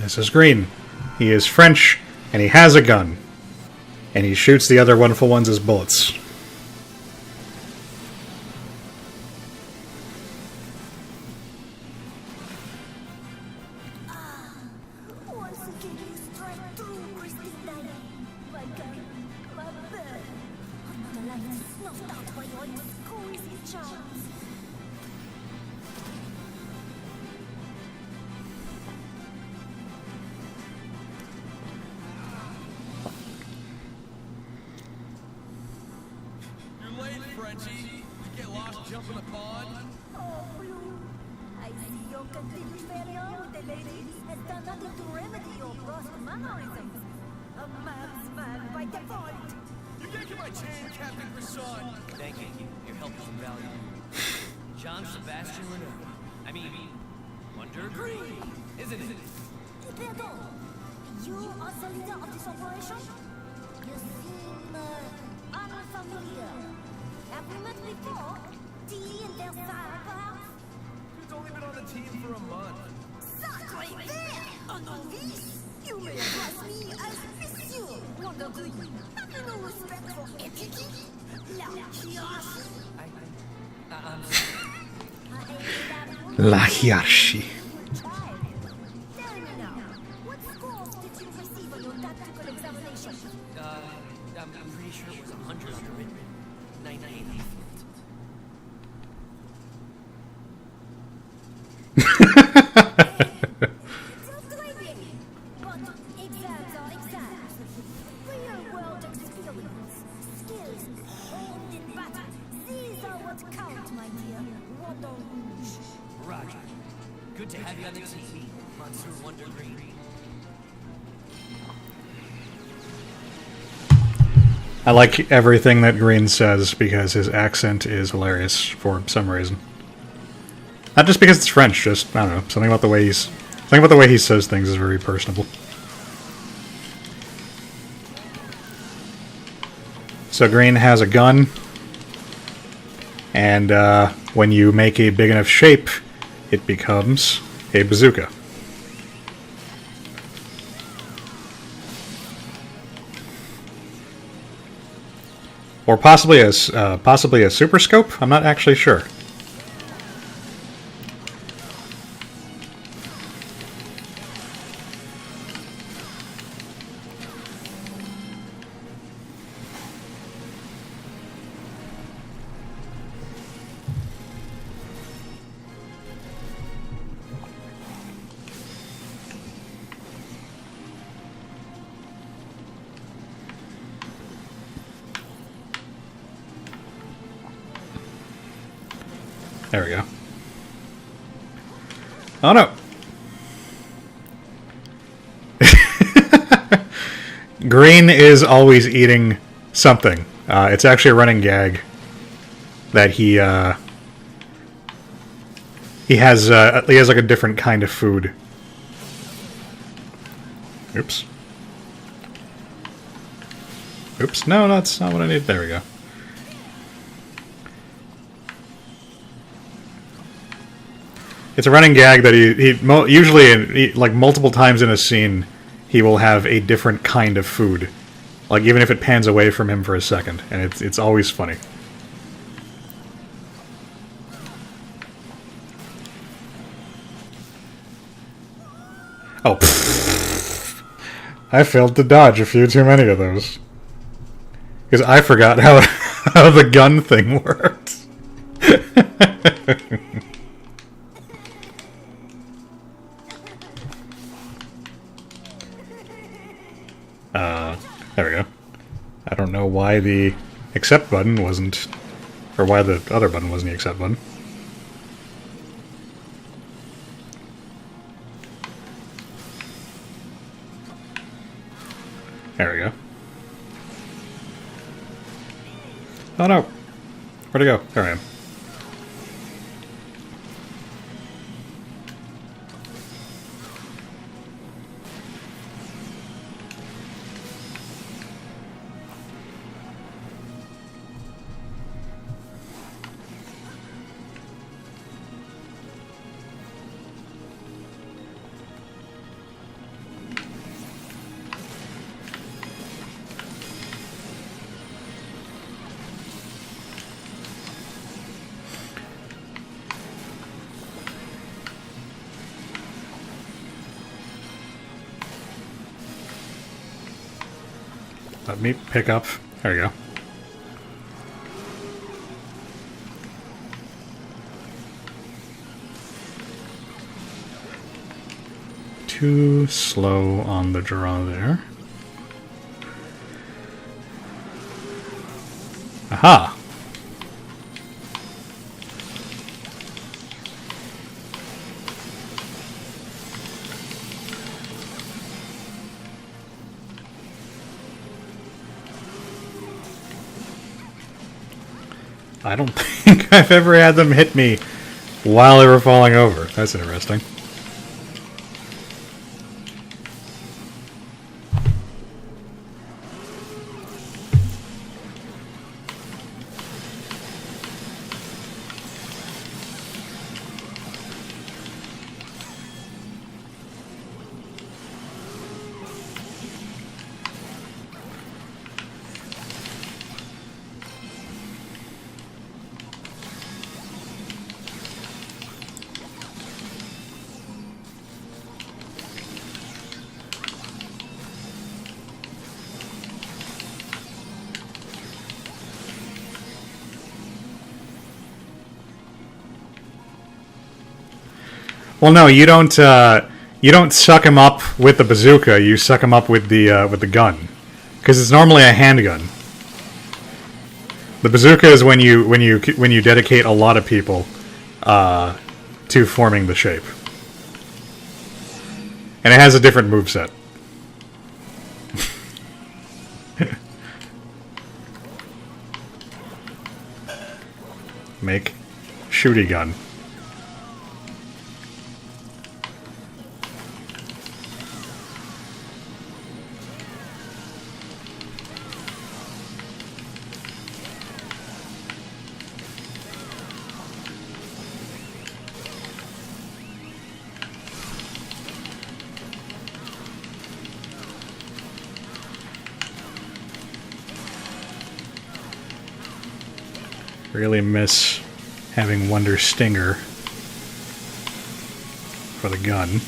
This is Green. He is French, and he has a gun. And he shoots the other wonderful ones as bullets. Once again, you strike through, Christine. My gun, my bird. Another life snuffed out by your exquisite charms. You're late, Frenchie. You get lost jumping a pond? Oh, Blue. I see your continued failure with the ladies has done nothing to remedy your brusque mannerisms. A man's man by default. You're yanking my chain, Captain Croissant. Thank you. Your help is invaluable. John Sebastian Renault. I mean, Wonder Green, isn't it? Pardon. You are the leader of this operation? You seem unfamiliar. Have we met before? Tilly and Versailles, perhaps? He's only been on the team for a month. Sacré vert! A novice? You may address me as Monsieur Wonder Green. Have you no respect for etiquette? La hierarchy? I'm La hierarchy. Tell me now, what scores did you receive on your tactical examination? I'm pretty sure it was 100 under it. 98 on the field. Self-driving. But exams are exams. Real-world experience, skills, honed in battle. These are what count, my dear. Wonder Rouge. Roger. Good to have you on the team, Monsieur Wonder Green. I like everything that Green says because his accent is hilarious for some reason. Not just because it's French, just I don't know, something about the way he says things is very personable. So Green has a gun, and when you make a big enough shape, it becomes a bazooka. Or possibly a super scope? I'm not actually sure. There we go. Oh no! Green is always eating something. It's actually a running gag that he has like a different kind of food. Oops. Oops. No, that's not what I need. There we go. It's a running gag that he usually, like multiple times in a scene, he will have a different kind of food. Like even if it pans away from him for a second, and it's always funny. Oh, pfft. I failed to dodge a few too many of those. Because I forgot how the gun thing worked. There we go. I don't know why the accept button wasn't, or why the other button wasn't the accept button. There we go. Oh no! Where'd it go? There I am. Let me pick up. There we go. Too slow on the draw there. Aha! I don't think I've ever had them hit me while they were falling over. That's interesting. Well, no, you don't suck him up with the bazooka. You suck him up with the gun, because it's normally a handgun. The bazooka is when you dedicate a lot of people to forming the shape, and it has a different moveset. Make shooty gun. Really miss having Wonder Stinger for the gun.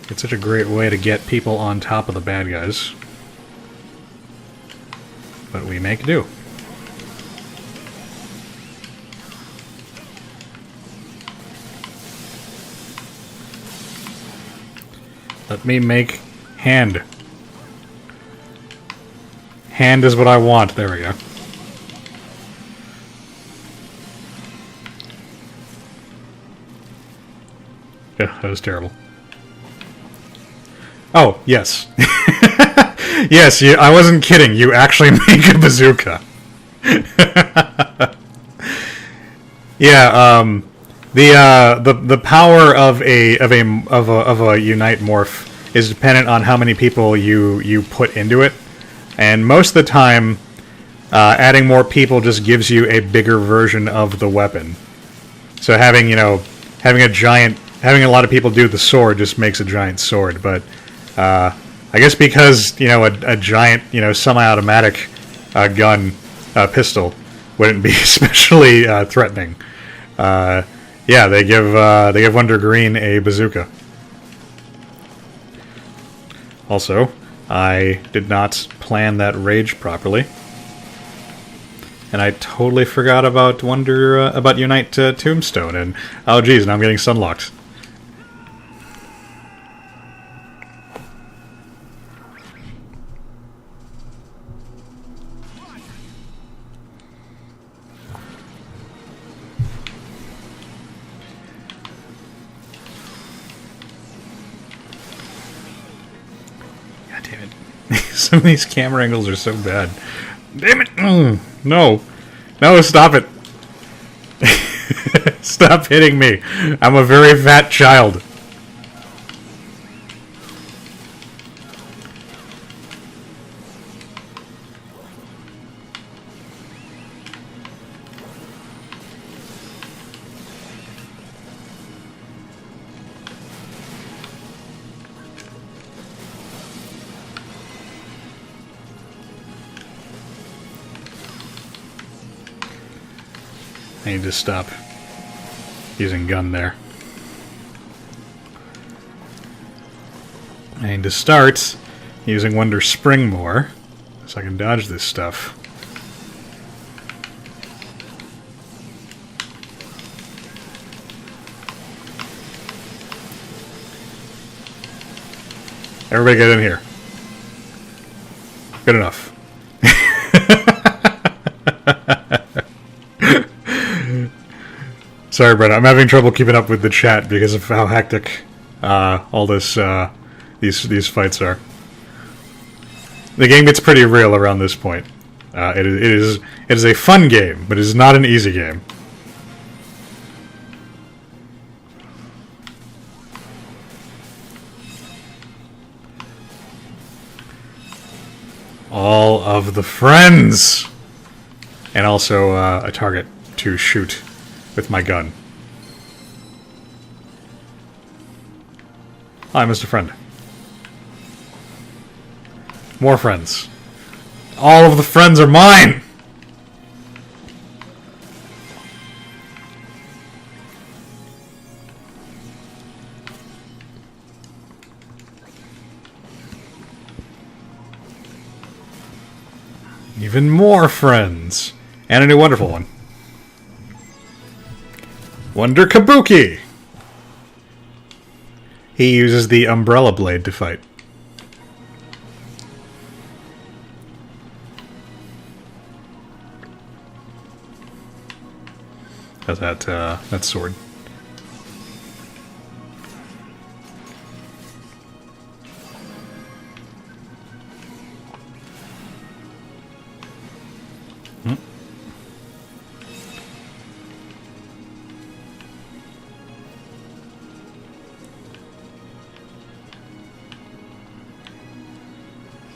It's such a great way to get people on top of the bad guys. But we make do. Let me make hand. Hand is what I want. There we go. Yeah, that was terrible. Oh, yes. Yes, I wasn't kidding. You actually make a bazooka. Yeah, the power of a Unite morph is dependent on how many people you put into it. And most of the time, adding more people just gives you a bigger version of the weapon. So having a lot of people do the sword just makes a giant sword. But I guess because a giant semi-automatic gun pistol wouldn't be especially threatening. Yeah, they give Wonder Green a bazooka. Also, I did not plan that rage properly, and I totally forgot about about Unite Tombstone, and oh geez, now I'm getting sunlocked. Some of these camera angles are so bad. Damn it! No. No, stop it. Stop hitting me. I'm a very fat child. I need to stop using gun there. I need to start using Wonder Spring more, so I can dodge this stuff. Everybody get in here. Good enough. Sorry, Brett. I'm having trouble keeping up with the chat because of how hectic all this these fights are. The game gets pretty real around this point. It is a fun game, but it is not an easy game. All of the friends, and also a target to shoot with my gun. Hi, Mr. Friend. More friends. All of the friends are mine! Even more friends. And a new wonderful one. Wonder Kabuki! He uses the Umbrella Blade to fight. How's that sword?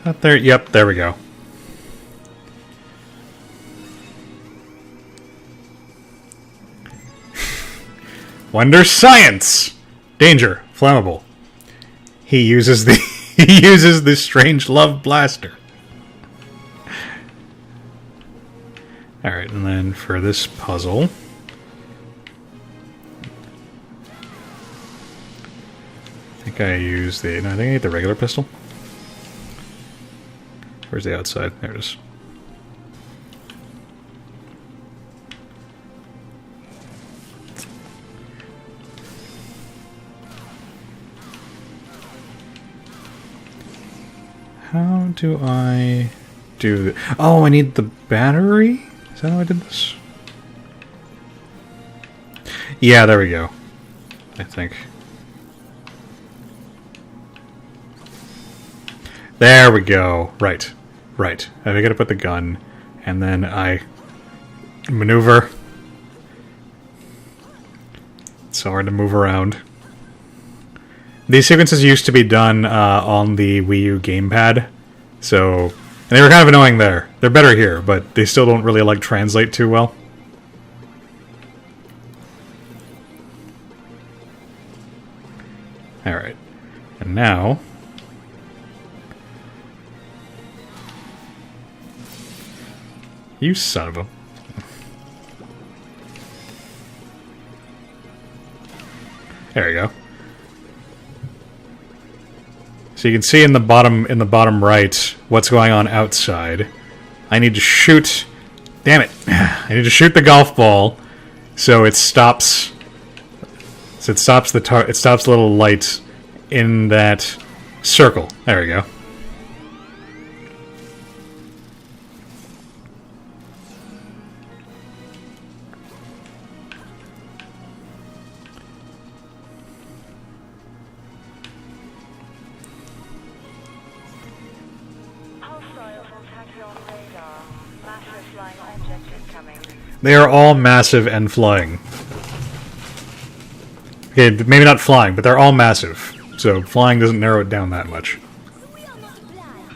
Not there. Yep, there we go. Wonder Science! Danger. Flammable. He uses the he uses the Strange Love Blaster. Alright, and then for this puzzle, I think I use the no, I think I need the regular pistol. Where's the outside? There it is. How do I do... Oh, I need the battery? Is that how I did this? Yeah, there we go. I think. There we go. Right. Right. I gotta put the gun, and then I maneuver. It's so hard to move around. These sequences used to be done on the Wii U gamepad, so... And they were kind of annoying there. They're better here, but they still don't really, like, translate too well. Alright. And now... You son of a... There you go. So you can see in the bottom right what's going on outside. I need to shoot... Damn it. I need to shoot the golf ball so it stops... So it stops the little light in that circle. There we go. They are all massive and flying. Okay, maybe not flying, but they're all massive. So flying doesn't narrow it down that much. We are not blind.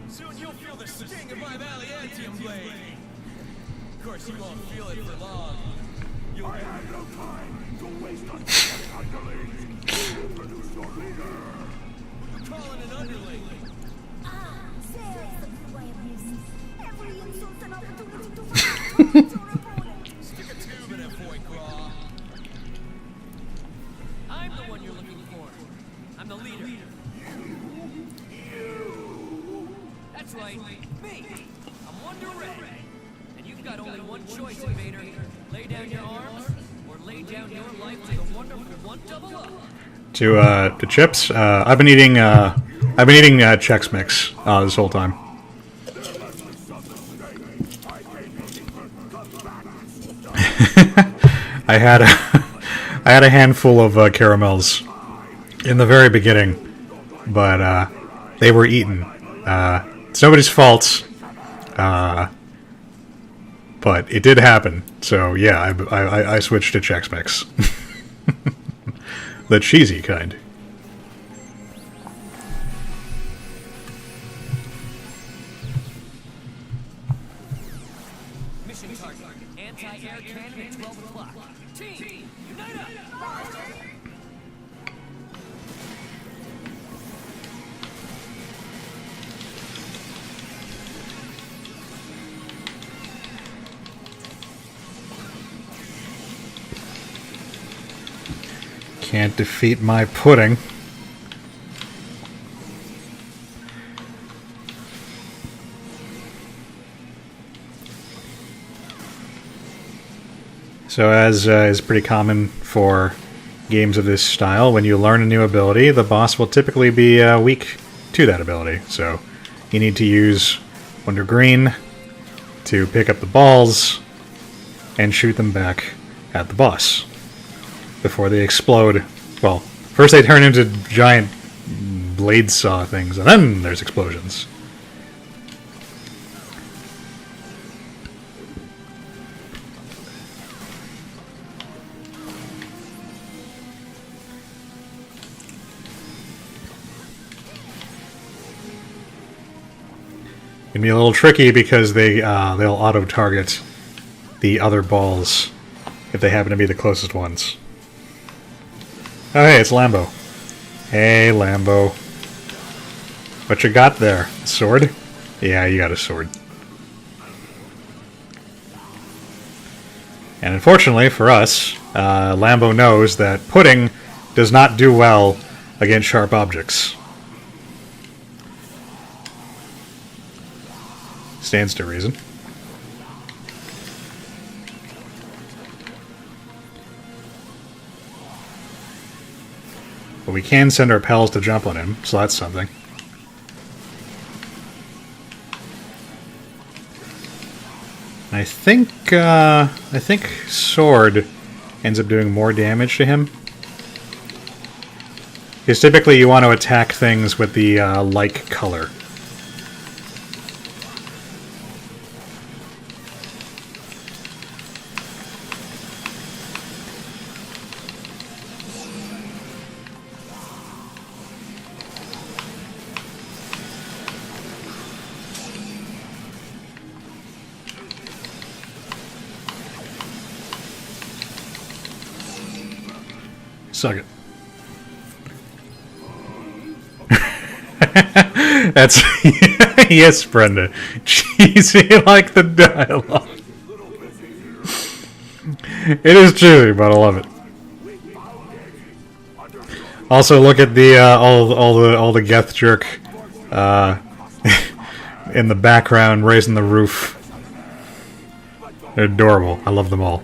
Soon you'll feel the sting of my Valiantium blade. Of course, you won't feel it for long. I have no time to waste on underlings. Introduce your leader. We're calling an underling. Ah, there's a good way of using every insult an opportunity to fight your opponent. Stick a tube in it, boy, Claw. I'm the one you're looking for. I'm the leader. That's right, me. I'm Wonder Red. And you've got only one choice, Invader. Lay down your arms, or lay down your life to the wonderful one double up. To chips. I've been eating Chex Mix this whole time. I had a handful of caramels in the very beginning, but they were eaten. It's nobody's fault, but it did happen. So yeah, I switched to Chex Mix, the cheesy kind. Can't defeat my pudding. So as is pretty common for games of this style, when you learn a new ability, the boss will typically be weak to that ability. So you need to use Wonder Green to pick up the balls and shoot them back at the boss before they explode. Well, first they turn into giant blade saw things, and then there's explosions. Can be a little tricky because they'll auto-target the other balls if they happen to be the closest ones. Oh hey, it's Lambo. Hey Lambo. What you got there? Sword? Yeah, you got a sword. And unfortunately for us, Lambo knows that pudding does not do well against sharp objects. Stands to reason. But we can send our pals to jump on him, so that's something. I think sword ends up doing more damage to him. Because typically you want to attack things with the like color. Suck it. That's yes, Brenda. Cheesy like the dialogue. It is cheesy, but I love it. Also, look at the all the Geth jerk in the background, raising the roof. They're adorable. I love them all.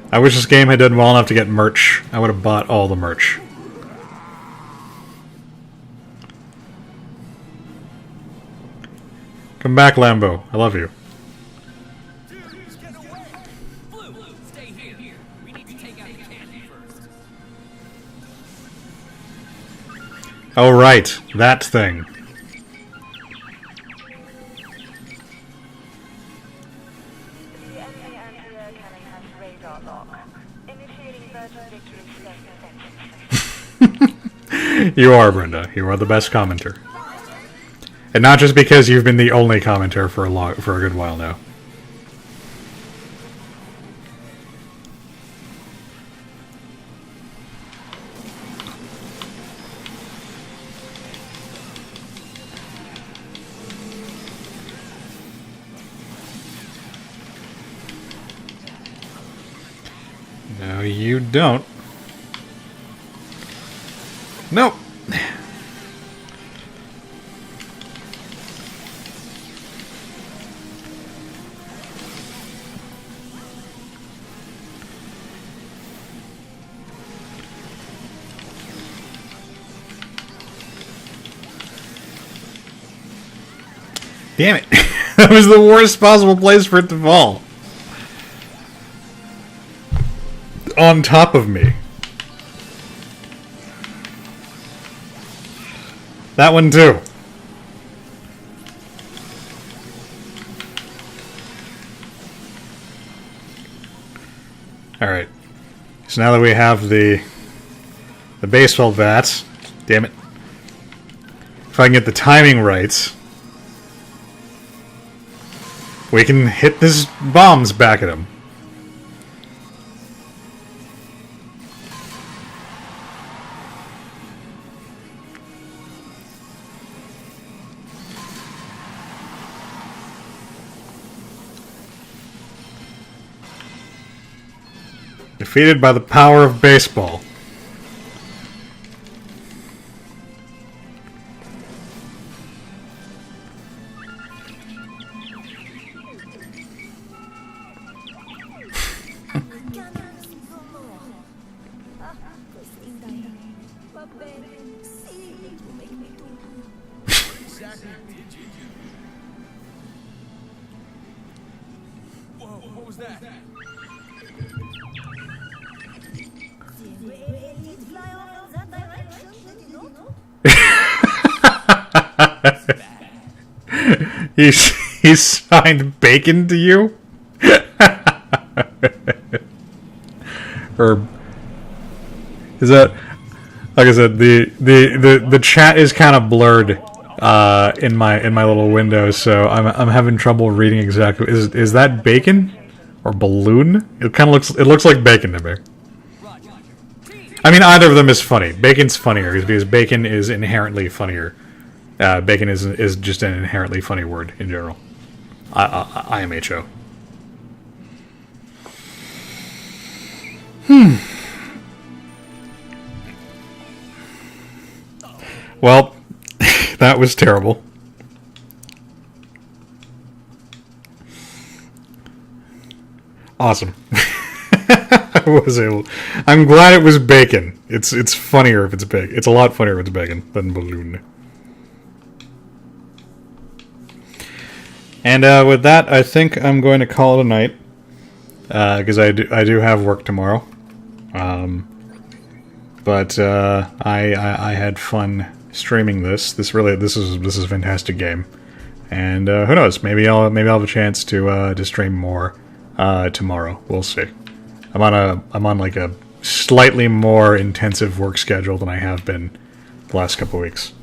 I wish this game had done well enough to get merch. I would have bought all the merch. Come back, Lambo. I love you. Blue, stay here. We need to take out the candy first. Oh, right. That thing. The enemy anti-air cannon has radar lock. Initiating Virgin Victory stealth defense. You are, Brenda. You are the best commenter. And not just because you've been the only commenter for a good while now. No, you don't. Nope. Damn it. That was the worst possible place for it to fall. On top of me. That one too. Alright. So now that we have the baseball bat, damn it. If I can get the timing right, we can hit these bombs back at him. Defeated by the power of baseball. He's signed bacon to you? Or is that, like I said, the chat is kind of blurred in my little window, so I'm having trouble reading exactly. Is that bacon or balloon? It looks like bacon to me. I mean, either of them is funny. Bacon's funnier because bacon is inherently funnier. Bacon is just an inherently funny word in general. IMHO. Well, that was terrible. Awesome. I'm glad it was bacon. It's funnier if it's big. It's a lot funnier if it's bacon than balloon. And with that, I think I'm going to call it a night because I do have work tomorrow. But I had fun streaming this. This is a fantastic game, and who knows? Maybe I'll have a chance to stream more tomorrow. We'll see. I'm on like a slightly more intensive work schedule than I have been the last couple weeks.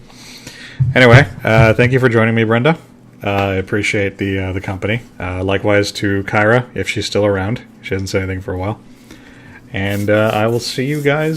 Anyway, thank you for joining me, Brenda. I appreciate the company. Likewise to Kyra, if she's still around. She hasn't said anything for a while. And I will see you guys